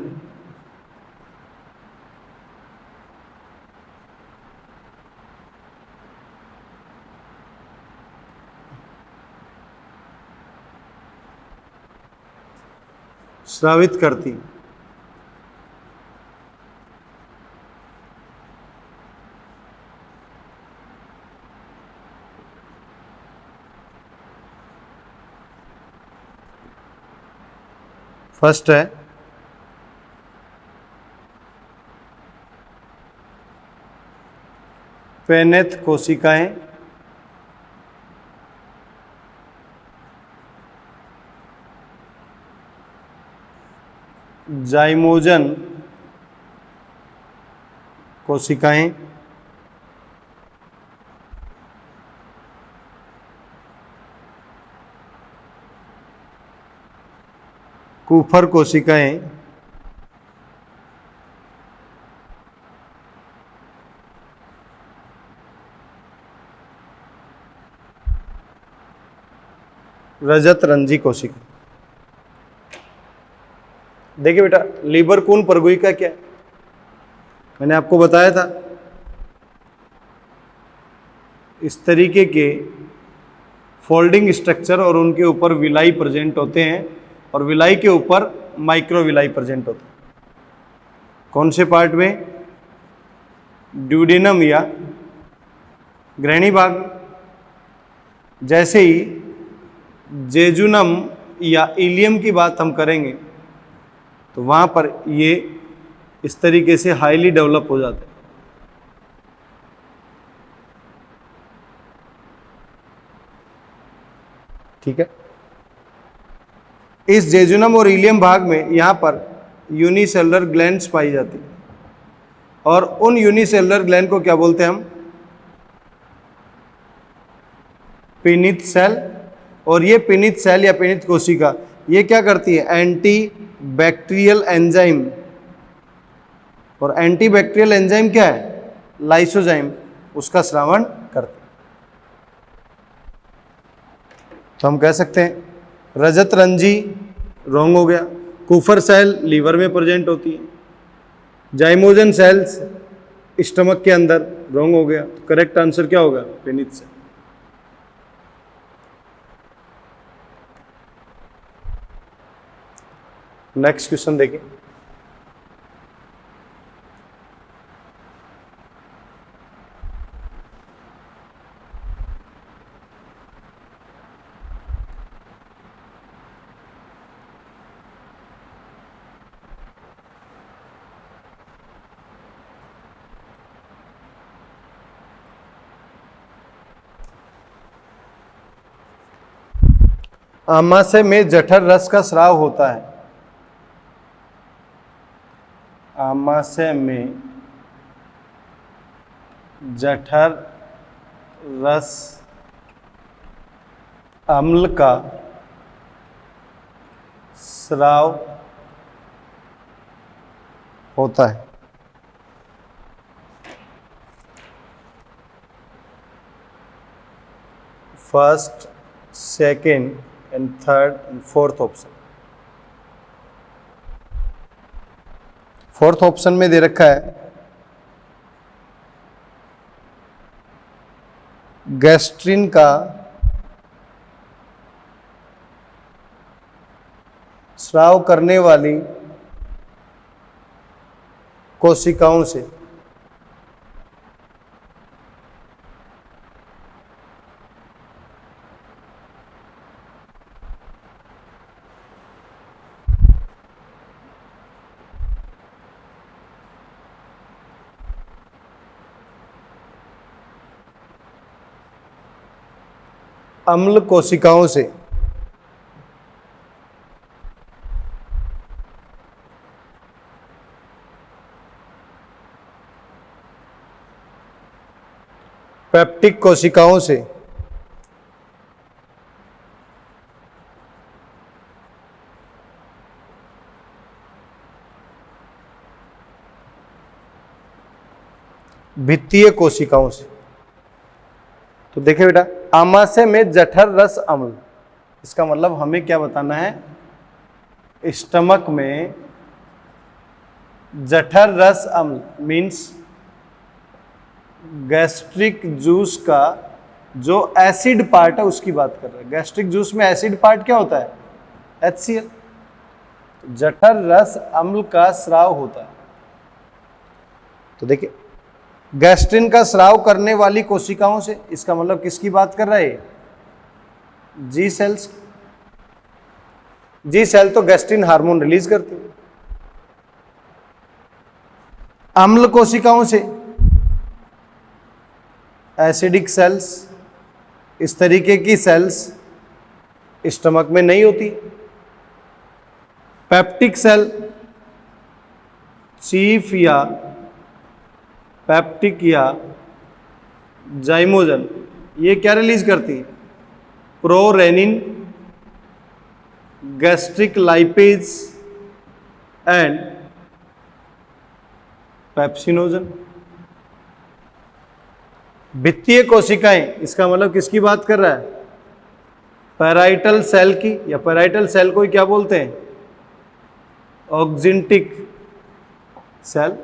स्रावित करती? फर्स्ट है पेनेथ कोशिकाएं, जाइमोजन कोशिकाएं, कूफर कोशिकाएं, रजत रंजी कोशिका। देखिए बेटा, लीबर कोन परगुहिका क्या है, मैंने आपको बताया था इस तरीके के फोल्डिंग स्ट्रक्चर और उनके ऊपर विलाई प्रेजेंट होते हैं और विलाई के ऊपर माइक्रोविलाई प्रेजेंट होते हैं। कौन से पार्ट में? ड्यूडेनम या ग्रहणी भाग। जैसे ही जेजुनम या इलियम की बात हम करेंगे तो वहाँ पर ये इस तरीके से हाईली डेवलप हो जाते हैं। ठीक है, इस जेजुनम और इलियम भाग में यहाँ पर यूनिसेलुलर ग्लैंड्स पाई जाती है और उन यूनिसेलुलर ग्लैंड को क्या बोलते हैं हम? पिनिथ सेल। और ये पिनिथ सेल या पिनिथ कोशिका ये क्या करती है? Anti bacterial enzyme. और एंटी बैक्टीरियल एंजाइम क्या है? लाइसोजाइम, उसका स्रावण करती है। तो हम कह सकते हैं रजत रंजी रॉन्ग हो गया, कूफर सेल लीवर में प्रेजेंट होती है, जाइमोजन सेल्स स्टमक के अंदर रॉन्ग हो गया। तो करेक्ट आंसर क्या होगा? पिनिथ सेल। नेक्स्ट क्वेश्चन देखिए, आमाशय में जठर रस का स्राव होता है। आमाशय में जठर रस अम्ल का स्राव होता है। First, second and third and fourth option. Fourth option में दे रखा है गैस्ट्रिन का स्राव करने वाली कोशिकाओं से। अम्ल कोशिकाओं से पेप्टिक कोशिकाओं से भित्तीय कोशिकाओं से। तो देखिए बेटा, आमाशय में जठर रस अम्ल, इसका मतलब हमें क्या बताना है, स्टमक में जठर रस अम्ल मीन्स गैस्ट्रिक जूस का जो एसिड पार्ट है उसकी बात कर रहे हैं। गैस्ट्रिक जूस में एसिड पार्ट क्या होता है, HCl। जठर रस अम्ल का स्राव होता है। तो देखिए, गैस्ट्रिन का स्राव करने वाली कोशिकाओं से, इसका मतलब किसकी बात कर रहे हैं, जी सेल्स। जी सेल तो गैस्ट्रिन हार्मोन रिलीज करती है। अम्ल कोशिकाओं से एसिडिक सेल्स, इस तरीके की सेल्स स्टमक में नहीं होती। पेप्टिक सेल, चीफ या पेप्टिक या जाइमोजन, ये क्या रिलीज करती है, prorennin, gastric lipase and pepsinogen. भित्तीय कोशिकाएं, इसका मतलब किसकी बात कर रहा है, पैराइटल सेल की, या पैराइटल सेल को ही क्या बोलते हैं, ऑक्जिंटिक सेल।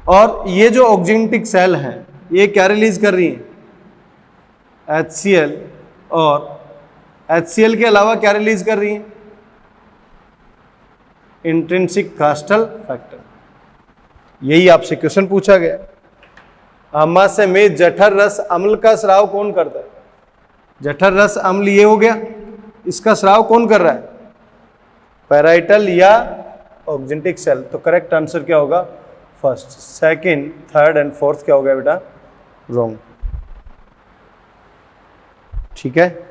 और ये जो ऑक्जिंटिक सेल हैं ये क्या रिलीज कर रही हैं, HCl, और HCl के अलावा क्या रिलीज कर रही हैं, इंट्रिंसिक कास्टल फैक्टर। यही आपसे क्वेश्चन पूछा गया। आमाशय में जठर रस अम्ल का स्राव कौन करता है, जठर रस अम्ल ये हो गया, इसका स्राव कौन कर रहा है, पैराइटल या ऑक्जिंटिक सेल। तो करेक्ट आंसर क्या होगा, first. Second, third and fourth क्या हो गया बेटा, रॉन्ग। ठीक है।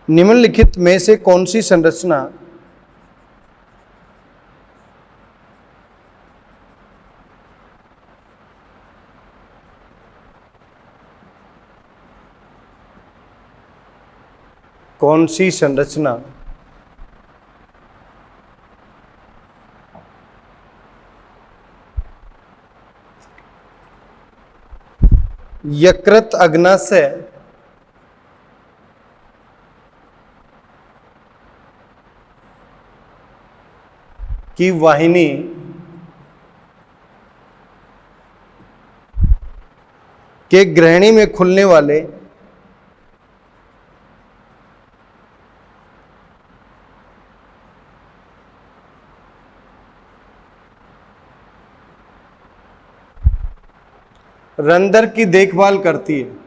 निम्नलिखित में से कौन सी संरचना यकृत अग्नाशय की वाहिनी के ग्रहणी में खुलने वाले रंध्र की देखभाल करती है।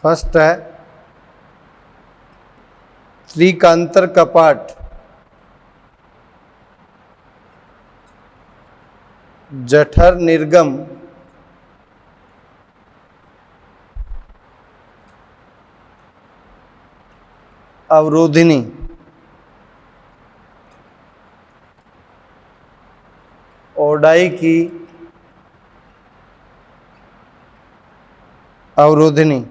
फर्स्ट है त्रिकांतर कपाट, जठर निर्गम अवरोधिनी, ओडाई की अवरोधिनी,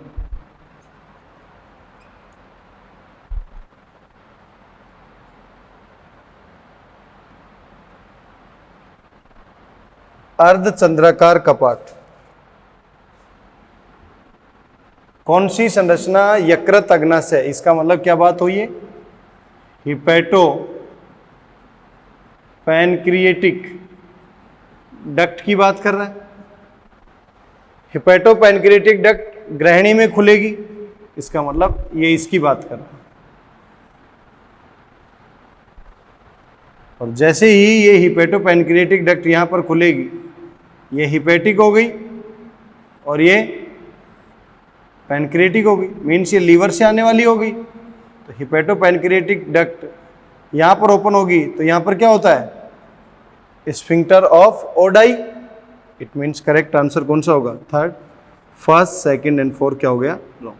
अर्धचंद्राकार कपाट। कौन सी संरचना यकृत अग्नाशय है? इसका मतलब क्या बात हुई है? हिपैटो पैनक्रिएटिक डक्ट की बात कर रहा है। हिपैटो पैनक्रिएटिक डक्ट ग्रहणी में खुलेगी, इसका मतलब ये इसकी बात कर रहा है। और जैसे ही ये हिपैटो पैनक्रिएटिक डक्ट यहां पर खुलेगी, ये हिपैटिक हो गई और ये पैनक्रिएटिक हो गई, मीन्स ये लीवर से आने वाली हो गई। तो हिपैटो पैनक्रिएटिक डक्ट यहां पर ओपन होगी तो यहां पर क्या होता है? Sphincter of Oddi. It means correct answer कौन सा होगा? Third. First, second and fourth क्या हो गया? रॉन्ग।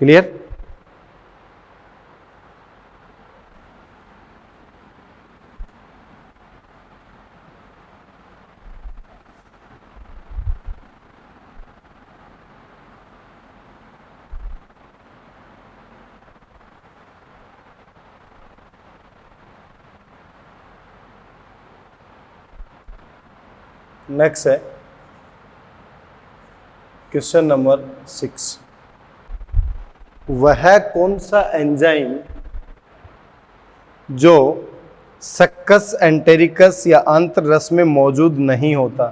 क्लियर? नेक्स्ट है क्वेश्चन नंबर 6। वह कौन सा एंजाइम जो सक्कस एंटेरिकस या आंत्र रस में मौजूद नहीं होता?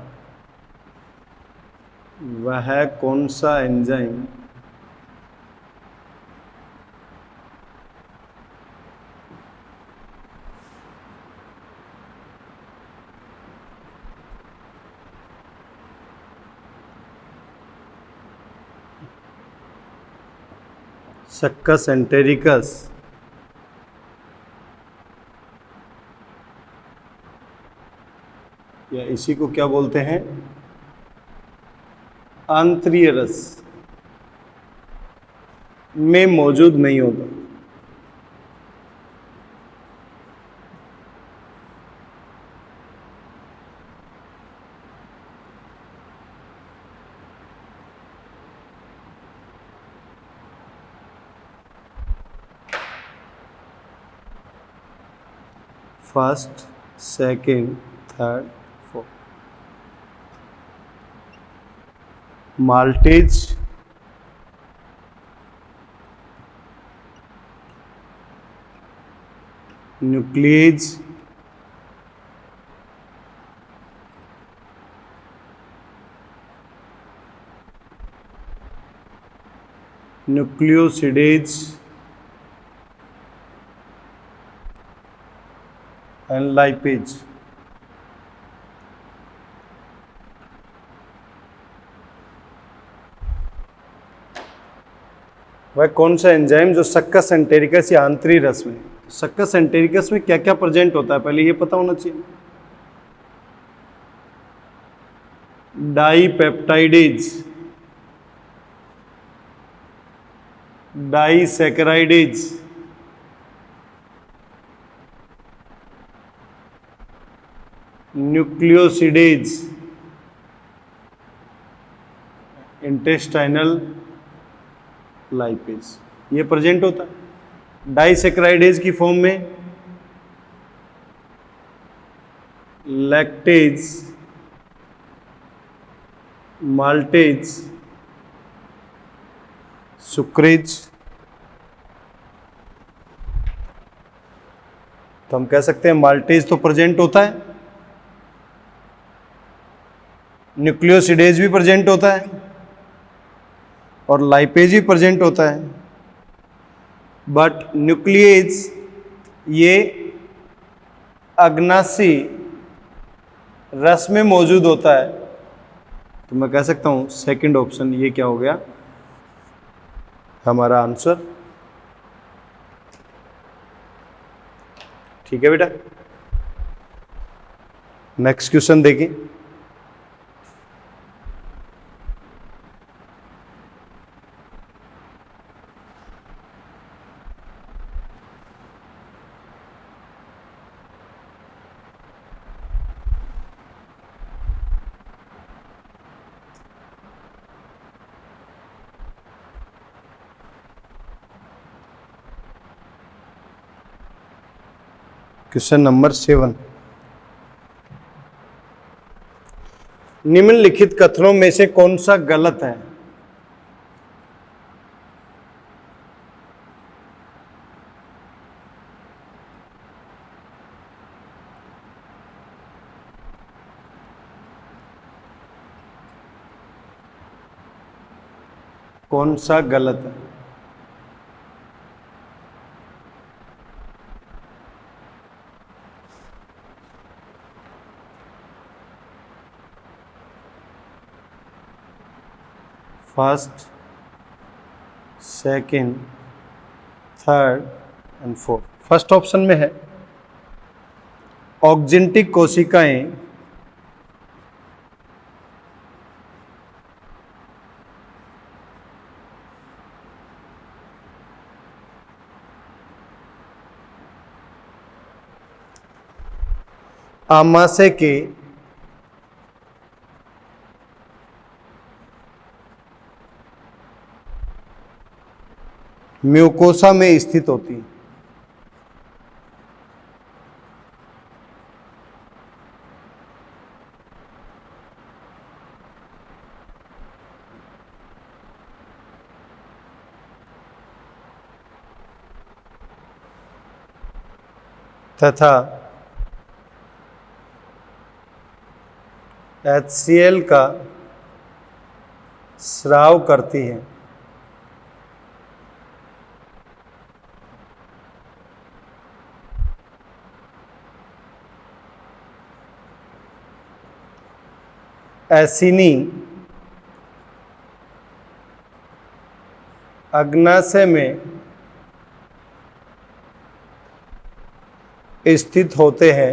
वह कौन सा एंजाइम सक्कस एंटेरिकस या इसी को क्या बोलते हैं? आंत्रीय रस में मौजूद नहीं होता? First, second, third, fourth. Maltase, nuclease, nucleosidase and lipase. वह कौन सा एंजाइम जो सक्कस एंटेरिकस या आंतरी रस में? सक्कस एंटेरिकस में क्या क्या प्रेजेंट होता है पहले ये पता होना चाहिए। डाईपेप्टाइडेज, डाईसैकेराइडेज, न्यूक्लियोसिडेज, इंटेस्टाइनल लाइपेज, ये प्रेजेंट होता है। डाईसैकेराइडेज की फॉर्म में लैक्टेज, माल्टेज, सुक्रेज। तो हम कह सकते हैं माल्टेज तो प्रेजेंट होता है, न्यूक्लियोसिडेज भी प्रेजेंट होता है और लाइपेज भी प्रेजेंट होता है। बट न्यूक्लियेज ये अग्नाशी रस में मौजूद होता है। तो मैं कह सकता हूं सेकंड ऑप्शन ये क्या हो गया हमारा आंसर। ठीक है बेटा, नेक्स्ट क्वेश्चन देखिए। Question number 7। निम्नलिखित कथनों में से कौन सा गलत है? कौन सा गलत है? First, second, third and fourth. First option में है ऑक्जेंटिक कोशिकाएं आमाशय के म्यूकोसा में स्थित होती है। तथा HCl का स्राव करती है। एसिनी अग्नाशय में स्थित होते हैं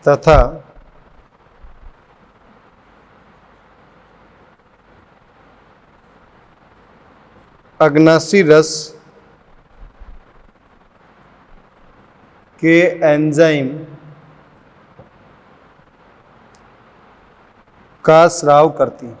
तथा अग्नाशी रस के एंजाइम का स्राव करती है।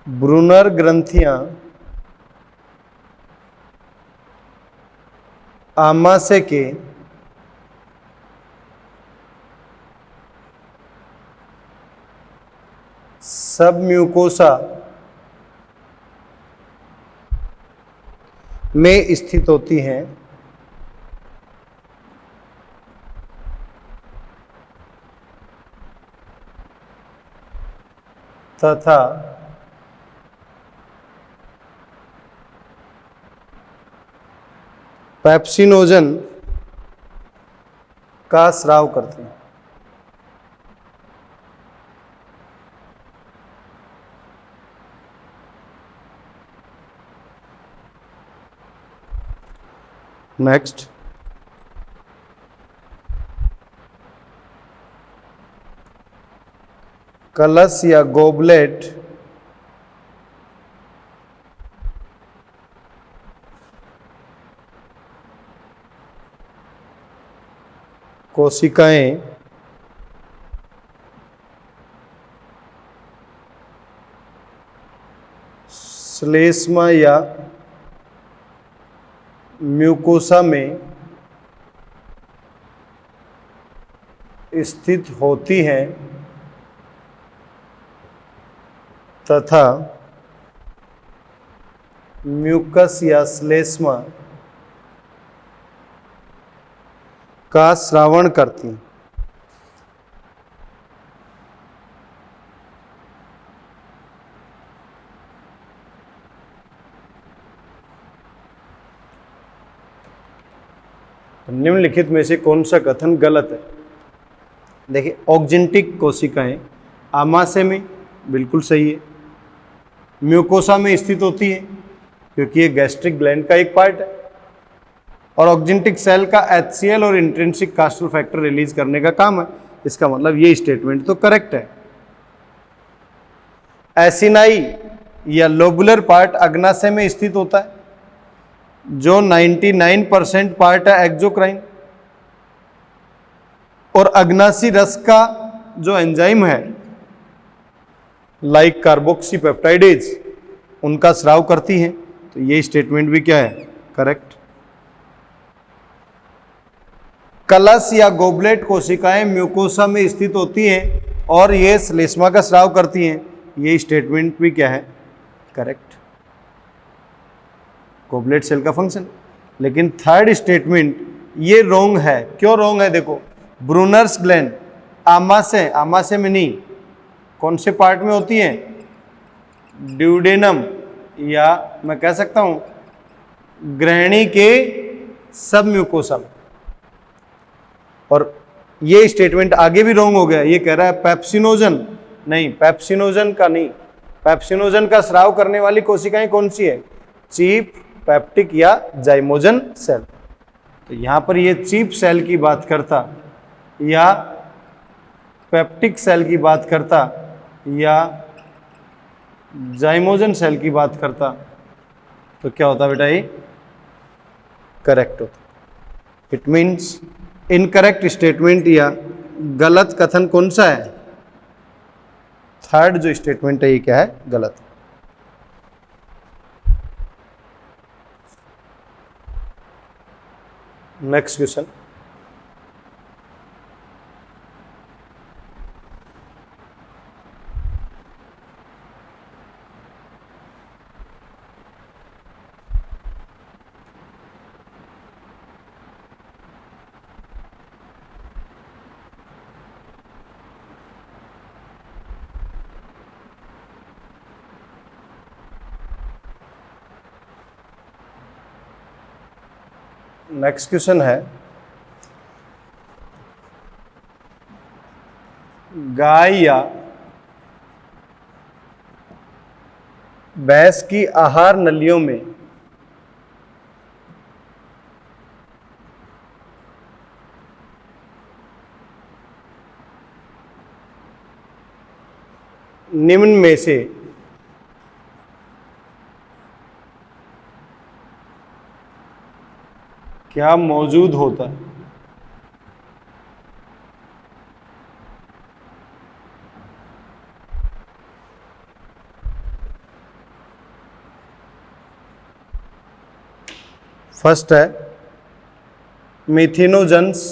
ब्रूनर ग्रंथियां आमाशय के सब म्यूकोसा में स्थित होती हैं तथा पेप्सिनोजन का स्राव करते हैं। नेक्स्ट, कलश या गोबलेट कोशिकाएं श्लेष्मा या म्यूकोसा में स्थित होती हैं तथा म्यूकस या श्लेष्मा का स्रावण करती हैं। निम्नलिखित में से कौन सा कथन गलत है? देखिए, ऑक्जेंटिक कोशिकाएं आमाशय में, बिल्कुल सही है। म्यूकोसा में स्थित होती है क्योंकि ये गैस्ट्रिक ग्लैंड का एक पार्ट है। और ऑक्जेंटिक सेल का HCl और इंट्रिंसिक कास्टल फैक्टर रिलीज करने का काम है। इसका मतलब ये स्टेटमेंट तो करेक्ट है। एसिनाई या लोबुलर पार्ट अग्नाशय में स्थित होता है, जो 99% पार्ट है एक्सोक्राइन। और अग्नाशी रस का जो एंजाइम है लाइक कार्बोक्सी पेप्टाइडेज उनका स्राव करती हैं। तो ये स्टेटमेंट भी क्या है? करेक्ट। कलश या गोबलेट कोशिकाएं म्यूकोसा में स्थित होती हैं और ये श्लेष्मा का स्राव करती हैं। ये स्टेटमेंट भी क्या है? करेक्ट। गोबलेट सेल का फंक्शन। लेकिन थर्ड स्टेटमेंट ये रॉन्ग है। क्यों रॉन्ग है? देखो, ब्रूनर्स ग्लैंड आमाशय में नहीं, कौन से पार्ट में होती है? ड्यूडेनम, या मैं कह सकता हूं ग्रहणी के सब म्यूकोसा में। और ये स्टेटमेंट आगे भी रॉन्ग हो गया। ये कह रहा है पेप्सिनोजन, नहीं, पेप्सिनोजन का नहीं। पेप्सिनोजन का स्राव करने वाली कोशिकाएं कौन सी है? चीप, पेप्टिक या जाइमोजन सेल। तो यहां पर ये चीप सेल की बात करता या पेप्टिक सेल की बात करता या जाइमोजन सेल की बात करता तो क्या होता बेटा? ये करेक्ट होता। इट मीन्स इनकरेक्ट स्टेटमेंट या गलत कथन कौन सा है? थर्ड जो स्टेटमेंट है ये क्या है? गलत। Next question. नेक्स्ट क्वेश्चन है, गाय या भैंस की आहार नलियों में निम्न में से क्या मौजूद होता है? फर्स्ट है मिथिनोजन्स,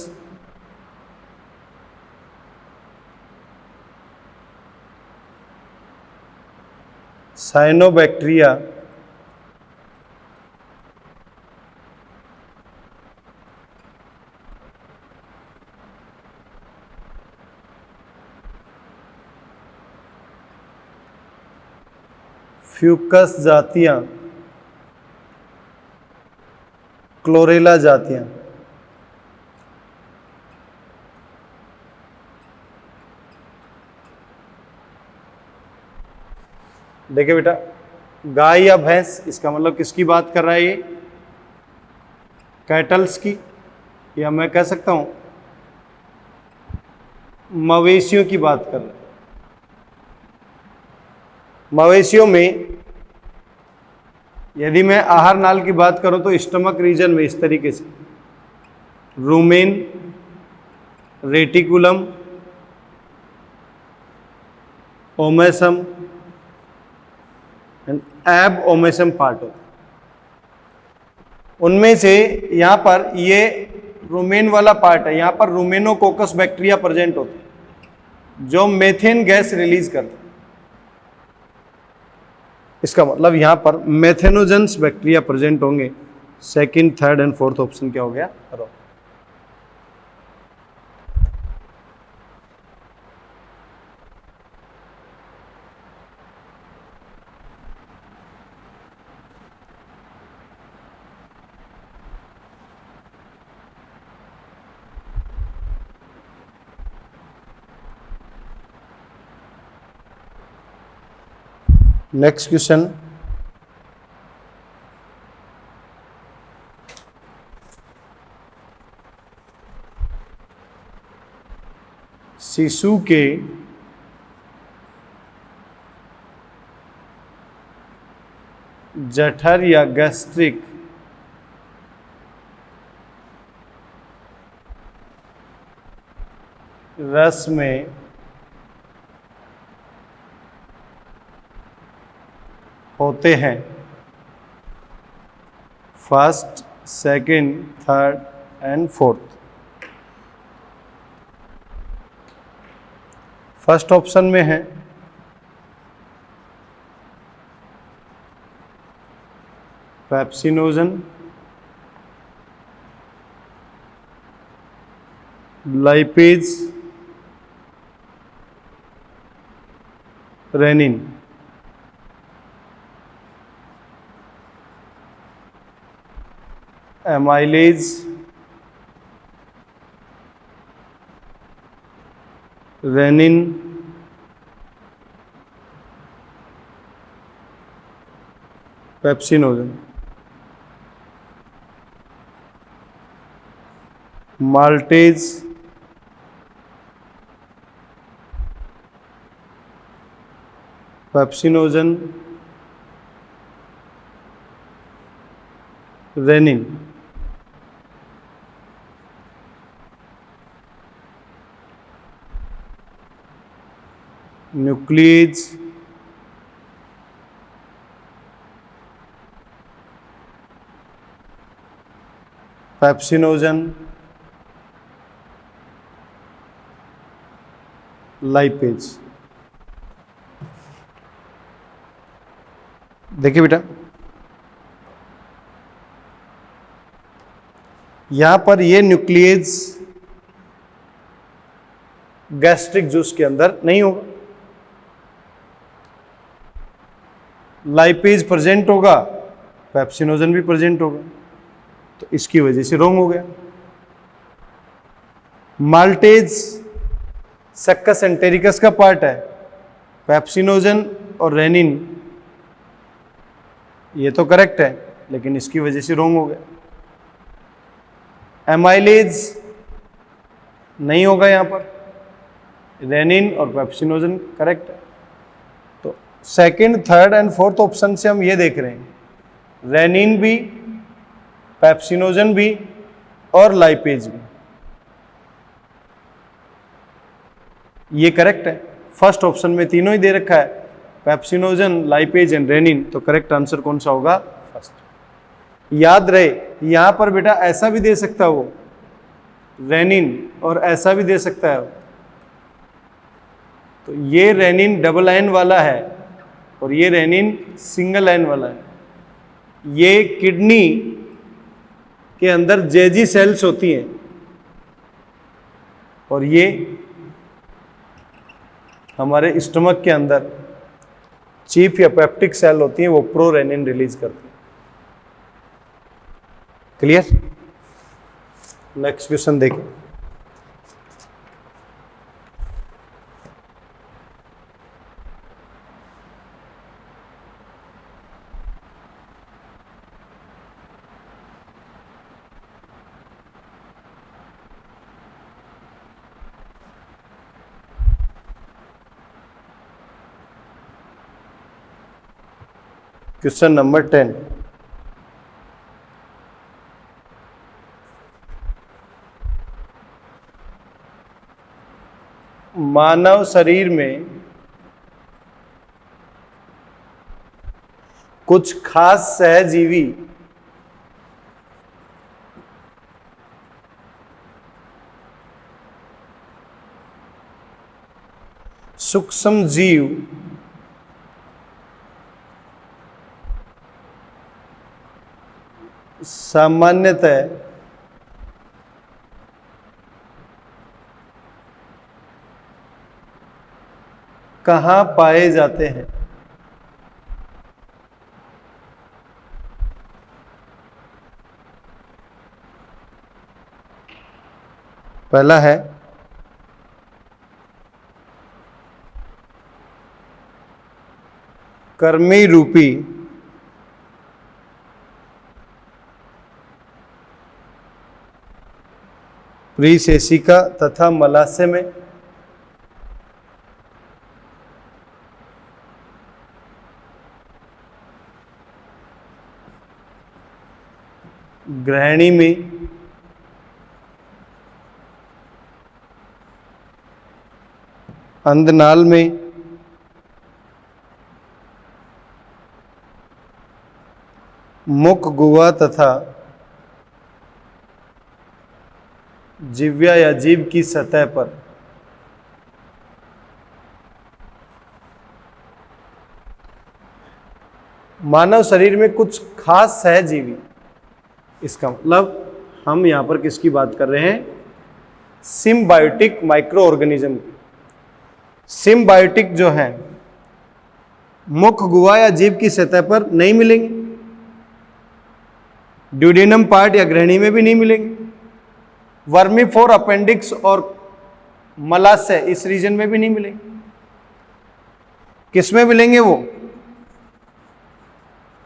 साइनोबैक्टीरिया, फ्यूकस जातियां, क्लोरेला जातियां। देखिए बेटा, गाय या भैंस, इसका मतलब किसकी बात कर रहा है? ये कैटल्स की, या मैं कह सकता हूं मवेशियों की बात कर रहा है। मवेशियों में यदि मैं आहार नाल की बात करूं तो स्टमक रीजन में इस तरीके से रूमेन, रेटिकुलम, ओमेसम एंड एब ओमेसम पार्ट होता है। उनमें से यहां पर ये रूमेन वाला पार्ट है, यहां पर रूमेनोकोकस बैक्टीरिया प्रेजेंट होते हैं जो मेथेन गैस रिलीज करते हैं। इसका मतलब यहां पर मेथेनोजेंस बैक्टीरिया प्रेजेंट होंगे। Second, third and fourth option क्या हो गया? रॉन्ग। नेक्स्ट क्वेश्चन, शिशु के जठर या गैस्ट्रिक रस में होते हैं, first, second, third and fourth. First option में है pepsinogen, lipase, rennin. Amylase, rennin, pepsinogen. Maltase, pepsinogen, rennin. Nuclease, pepsinogen, lipase. देखिए बेटा, यहां पर ये न्यूक्लियज गैस्ट्रिक जूस के अंदर नहीं होगा, लाइपेज प्रेजेंट होगा, पेप्सिनोजन भी प्रेजेंट होगा, तो इसकी वजह से रॉन्ग हो गया। माल्टेज सक्कस एंटेरिकस का पार्ट है, पेप्सिनोजन और रेनिन ये तो करेक्ट है, लेकिन इसकी वजह से रॉन्ग हो गया। एमाइलेज नहीं होगा यहां पर, रेनिन और पेप्सिनोजन करेक्ट है। तो second, third and fourth option से हम ये देख रहे हैं, रेनिन भी, पेप्सिनोजन भी और लाइपेज भी, ये करेक्ट है। फर्स्ट ऑप्शन में तीनों ही दे रखा है, पेप्सिनोजन, लाइपेज एंड रेनिन, तो करेक्ट आंसर कौन सा होगा? फर्स्ट। याद रहे, यहां पर बेटा ऐसा भी दे सकता है वो, रेनिन, और ऐसा भी दे सकता है। तो ये रेनिन डबल आयन वाला है और ये रेनिन सिंगल आयन वाला है। ये किडनी के अंदर जेजी सेल्स होती हैं और ये हमारे स्टमक के अंदर चीफ या पेप्टिक सेल होती हैं, वो प्रोरेनिन रिलीज करती है। क्लियर? नेक्स्ट क्वेश्चन देखें। Question number 10। मानव शरीर में कुछ खास सहजीवी सूक्ष्म जीव सामान्यतः कहाँ पाए जाते हैं? पहला है कर्मी रूपी प्रीसेसिका तथा मलाशय में, ग्रहणी में, अंधनाल में मुख, गुहा तथा जिह्वा या जीभ की सतह पर मानव शरीर में कुछ खास सहजीवी, इसका मतलब हम यहां पर किसकी बात कर रहे हैं? सिम्बायोटिक माइक्रो ऑर्गेनिज्म की। सिम्बायोटिक जो है मुख, गुहा या जीभ की सतह पर नहीं मिलेंगे, ड्यूडेनम पार्ट या ग्रहणी में भी नहीं मिलेंगे, वर्मीफोर अपेंडिक्स और मलाशय इस रीजन में भी नहीं मिलेंगे। किस में मिलेंगे वो?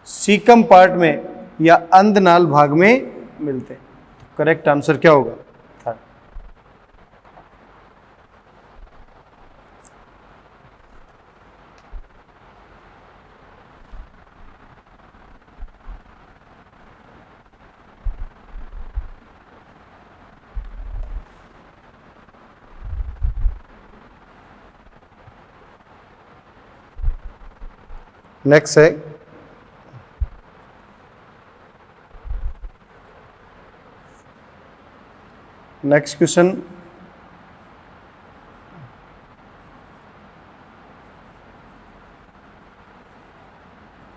सीकम पार्ट में या अंधनाल भाग में मिलते हैं। करेक्ट आंसर क्या होगा? थर्ड। नेक्स्ट है नेक्स्ट क्वेश्चन,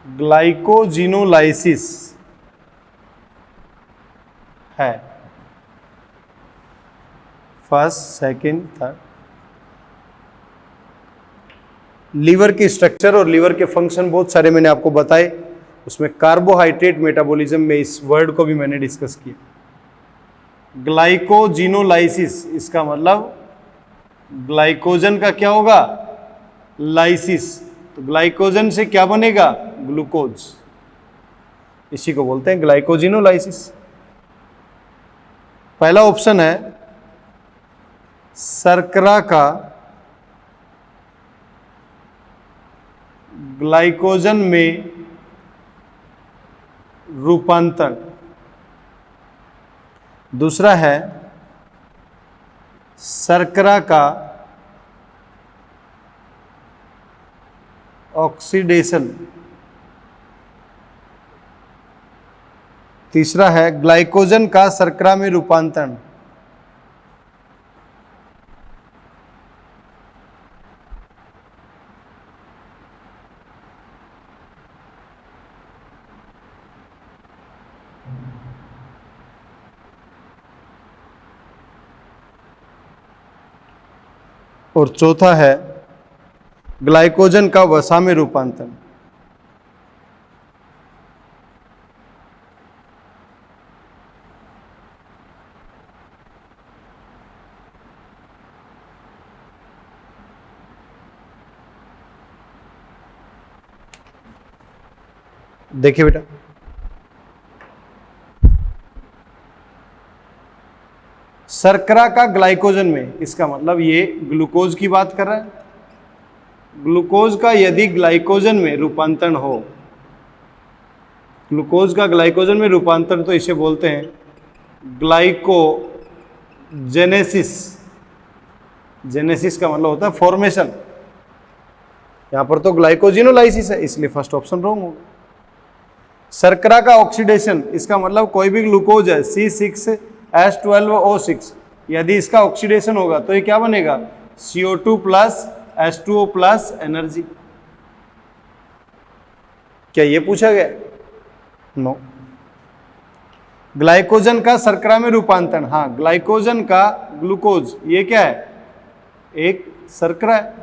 ग्लाइकोजिनोलाइसिस है फर्स्ट, सेकंड, थर्ड। लीवर की स्ट्रक्चर और लीवर के फंक्शन बहुत सारे मैंने आपको बताए, उसमें कार्बोहाइड्रेट मेटाबॉलिज्म में इस वर्ड को भी मैंने डिस्कस किया। ग्लाइकोजिनोलाइसिस, इसका मतलब ग्लाइकोजन का क्या होगा? लाइसिस। तो ग्लाइकोजन से क्या बनेगा? ग्लूकोज। इसी को बोलते हैं ग्लाइकोजिनोलाइसिस। पहला ऑप्शन है शर्करा का ग्लाइकोजन में रूपांतरण। दूसरा है शर्करा का ऑक्सीडेशन। तीसरा है ग्लाइकोजन का शर्करा में रूपांतरण। और चौथा है ग्लाइकोजन का वसा में रूपांतरण। देखिए बेटा, शर्करा का ग्लाइकोजन में, इसका मतलब ये ग्लूकोज की बात कर रहा है। ग्लूकोज का यदि ग्लाइकोजन में रूपांतरण हो, ग्लूकोज का ग्लाइकोजन में रूपांतरण, तो इसे बोलते हैं ग्लाइकोजेनेसिस। जेनेसिस का मतलब होता है फॉर्मेशन। यहां पर तो ग्लाइकोजिनोलाइसिस है, इसलिए फर्स्ट ऑप्शन रॉन्ग होगा। शर्करा का ऑक्सीडेशन, इसका मतलब कोई भी ग्लूकोज है C6H12O6, यदि इसका ऑक्सीडेशन होगा तो ये क्या बनेगा? CO2 plus H2O plus energy. क्या ये पूछा गया? नो। ग्लाइकोजन का शर्करा में रूपांतरण, हाँ, ग्लाइकोजन का ग्लूकोज, ये क्या है? एक शर्करा है,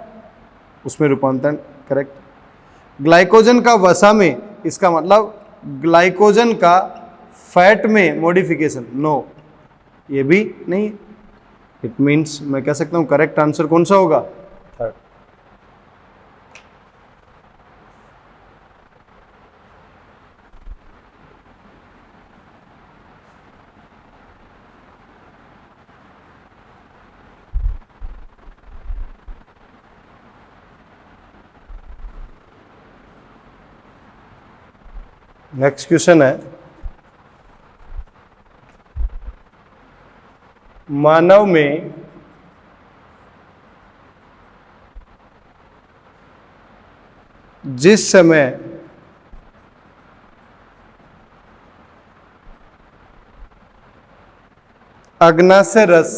उसमें रूपांतरण। करेक्ट। ग्लाइकोजन का वसा में, इसका मतलब ग्लाइकोजन का फैट में मॉडिफिकेशन, नो, ये भी नहीं। इट मीन्स मैं कह सकता हूं करेक्ट आंसर कौन सा होगा? थर्ड। नेक्स्ट क्वेश्चन है, मानव में जिस समय अग्नाशय रस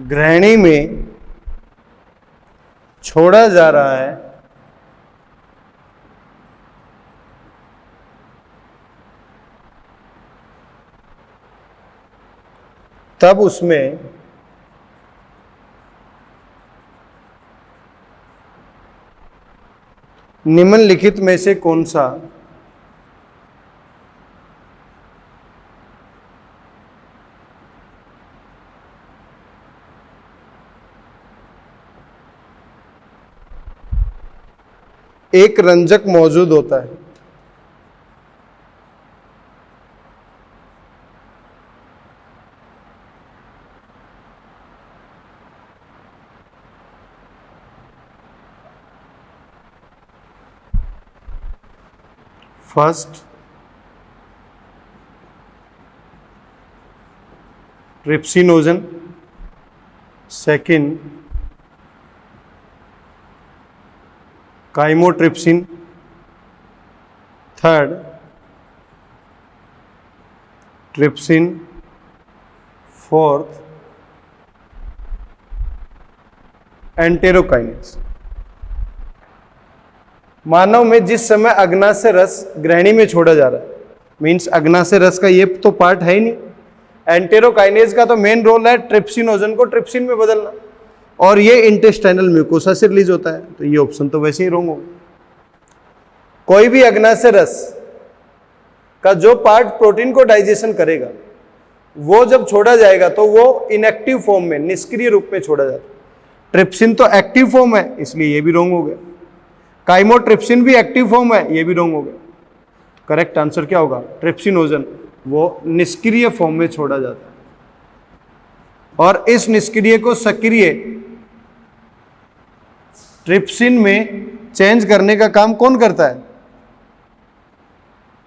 ग्रहणी में छोड़ा जा रहा है, तब उसमें निम्नलिखित में से कौन सा एक रंजक मौजूद होता है? First, trypsinogen. Second, chymotrypsin. Third, trypsin. Fourth, enterokinase. मानव में जिस समय अग्नाशय रस ग्रहणी में छोड़ा जा रहा है, मीन्स अग्नाशय रस का ये तो पार्ट है ही नहीं, एंटेरोकाइनेज का तो मेन रोल है ट्रिप्सिनोजन को ट्रिप्सिन में बदलना, और ये इंटेस्टाइनल म्यूकोसा से रिलीज होता है, तो ये ऑप्शन तो वैसे ही रॉन्ग होगा। कोई भी अग्नाशय रस का जो पार्ट प्रोटीन को डाइजेशन करेगा, वो जब छोड़ा जाएगा तो वो इनएक्टिव फॉर्म में, निष्क्रिय रूप में छोड़ा जाता है। ट्रिप्सिन तो एक्टिव फॉर्म है, इसलिए ये भी रॉन्ग हो गया। काइमोट्रिप्सिन भी एक्टिव फॉर्म है, ये भी रॉन्ग हो गया। करेक्ट आंसर क्या होगा? ट्रिप्सिनोजन, वो निष्क्रिय फॉर्म में छोड़ा जाता है, और इस निष्क्रिय को सक्रिय ट्रिप्सिन में चेंज करने का काम कौन करता है?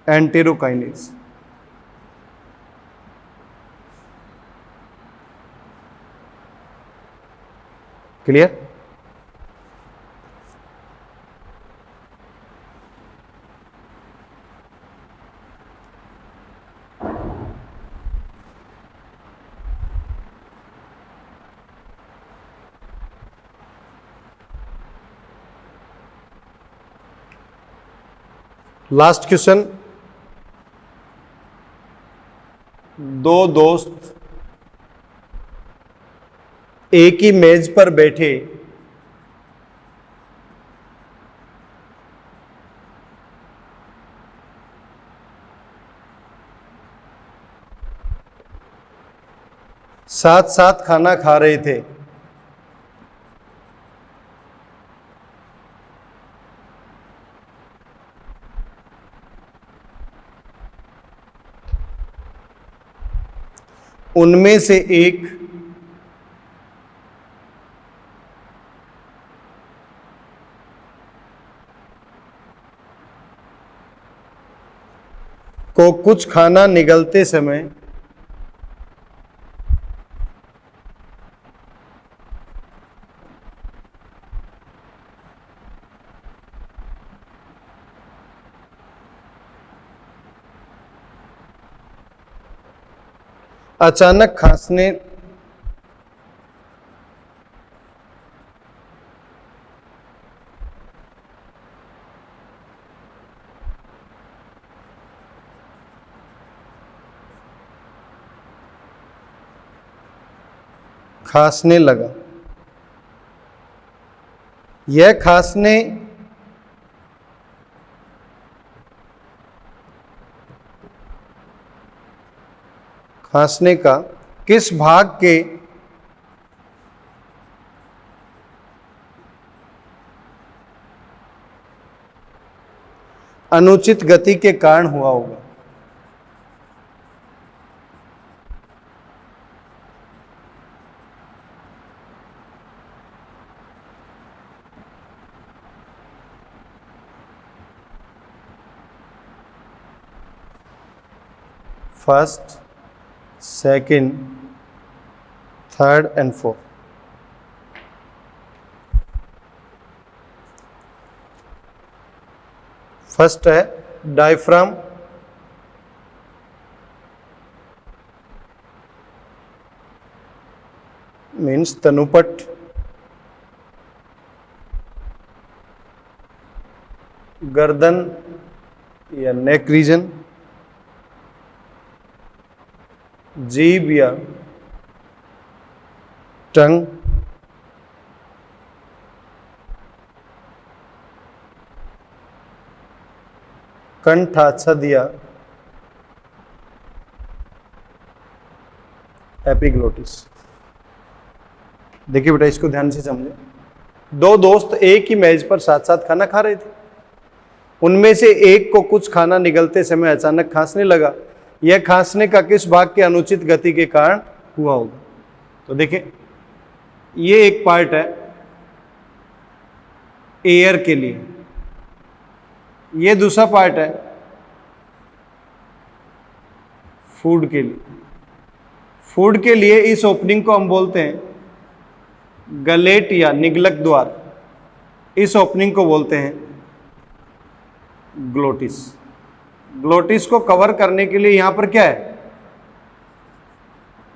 एंटेरोकाइनेज। क्लियर? Last question. दो दोस्त एक ही मेज पर बैठे साथ साथ खाना खा रहे थे। उनमें से एक को कुछ खाना निगलते समय अचानक खांसने खांसने लगा। यह खांसने का किस भाग के अनुचित गति के कारण हुआ होगा? First, second, third and fourth. First है डायफ्राम, मीन्स तनुपट। गर्दन या नेक रीजन, जीभ या टंग, कंठाच्छद या एपिग्लोटिस। देखिए बेटा, इसको ध्यान से समझे। दो दोस्त एक ही मेज पर साथ साथ खाना खा रहे थे। उनमें से एक को कुछ खाना निगलते समय अचानक खांसने लगा। यह खांसने का किस भाग के अनुचित गति के कारण हुआ होगा? तो देखिए, ये एक पार्ट है एयर के लिए, ये दूसरा पार्ट है फूड के लिए। फूड के लिए इस ओपनिंग को हम बोलते हैं गलेट या निगलक द्वार। इस ओपनिंग को बोलते हैं ग्लोटिस। ग्लोटिस को कवर करने के लिए यहां पर क्या है?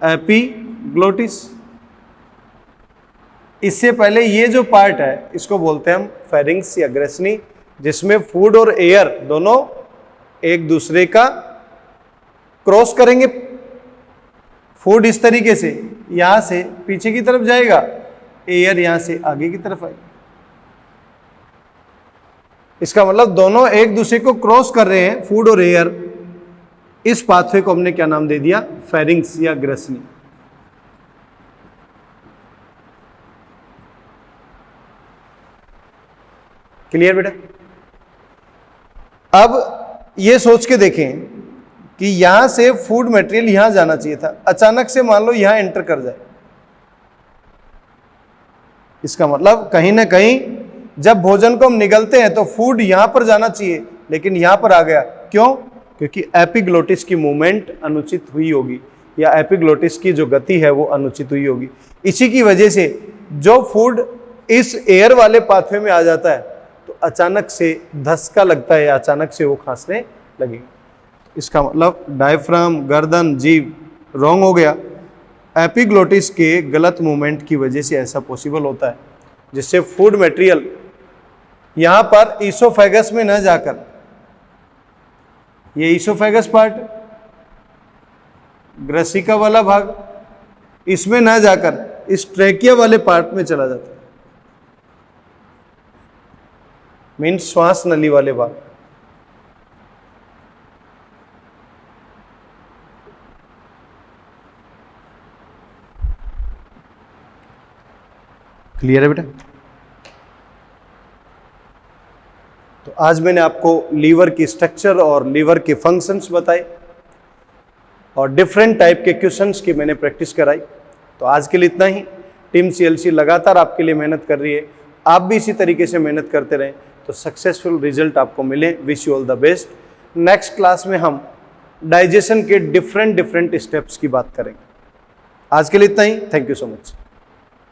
एपिग्लोटिस। इससे पहले ये जो पार्ट है इसको बोलते हैं हम फेरिंक्स या ग्रेसनी, जिसमें फूड और एयर दोनों एक दूसरे का क्रॉस करेंगे। फूड इस तरीके से यहां से पीछे की तरफ जाएगा, एयर यहां से आगे की तरफ आएगा। इसका मतलब दोनों एक दूसरे को क्रॉस कर रहे हैं, फूड और एयर। इस पाथवे को हमने क्या नाम दे दिया? फेरिंक्स या ग्रेसनी। क्लियर बेटा? अब ये सोच के देखें कि यहां से फूड मटेरियल यहां जाना चाहिए था, अचानक से मान लो यहां एंटर कर जाए। इसका मतलब कहीं ना कहीं जब भोजन को हम निगलते हैं तो फूड यहां पर जाना चाहिए, लेकिन यहां पर आ गया। क्यों? क्योंकि एपिग्लोटिस की मूवमेंट अनुचित हुई होगी, या एपिग्लोटिस की जो गति है वो अनुचित हुई होगी। इसी की वजह से जो फूड इस एयर वाले पाथवे में आ जाता है तो अचानक से धक्का लगता है, या अचानक से वो खांसने लगेगा। इसका मतलब डायफ्राम, गर्दन, जीभ रॉन्ग हो गया। एपिग्लोटिस के गलत मूवमेंट की वजह से ऐसा पॉसिबल होता है, जिससे फूड मटेरियल यहां पर ईसोफेगस में न जाकर, ये ईसोफेगस पार्ट, ग्रसिका वाला भाग, इसमें न जाकर इस ट्रेकिया वाले पार्ट में चला जाता है, मीन्स श्वास नली वाले भाग। क्लियर है बेटा? तो आज मैंने आपको लीवर की स्ट्रक्चर और लीवर के फंक्शंस बताए और डिफरेंट टाइप के क्वेश्चंस की मैंने प्रैक्टिस कराई। तो आज के लिए इतना ही। टीम सीएलसी लगातार आपके लिए मेहनत कर रही है, आप भी इसी तरीके से मेहनत करते रहें तो सक्सेसफुल रिजल्ट आपको मिले। Wish you all the best. Next class में हम डाइजेशन के डिफरेंट स्टेप्स की बात करेंगे। आज के लिए इतना ही। Thank you so much.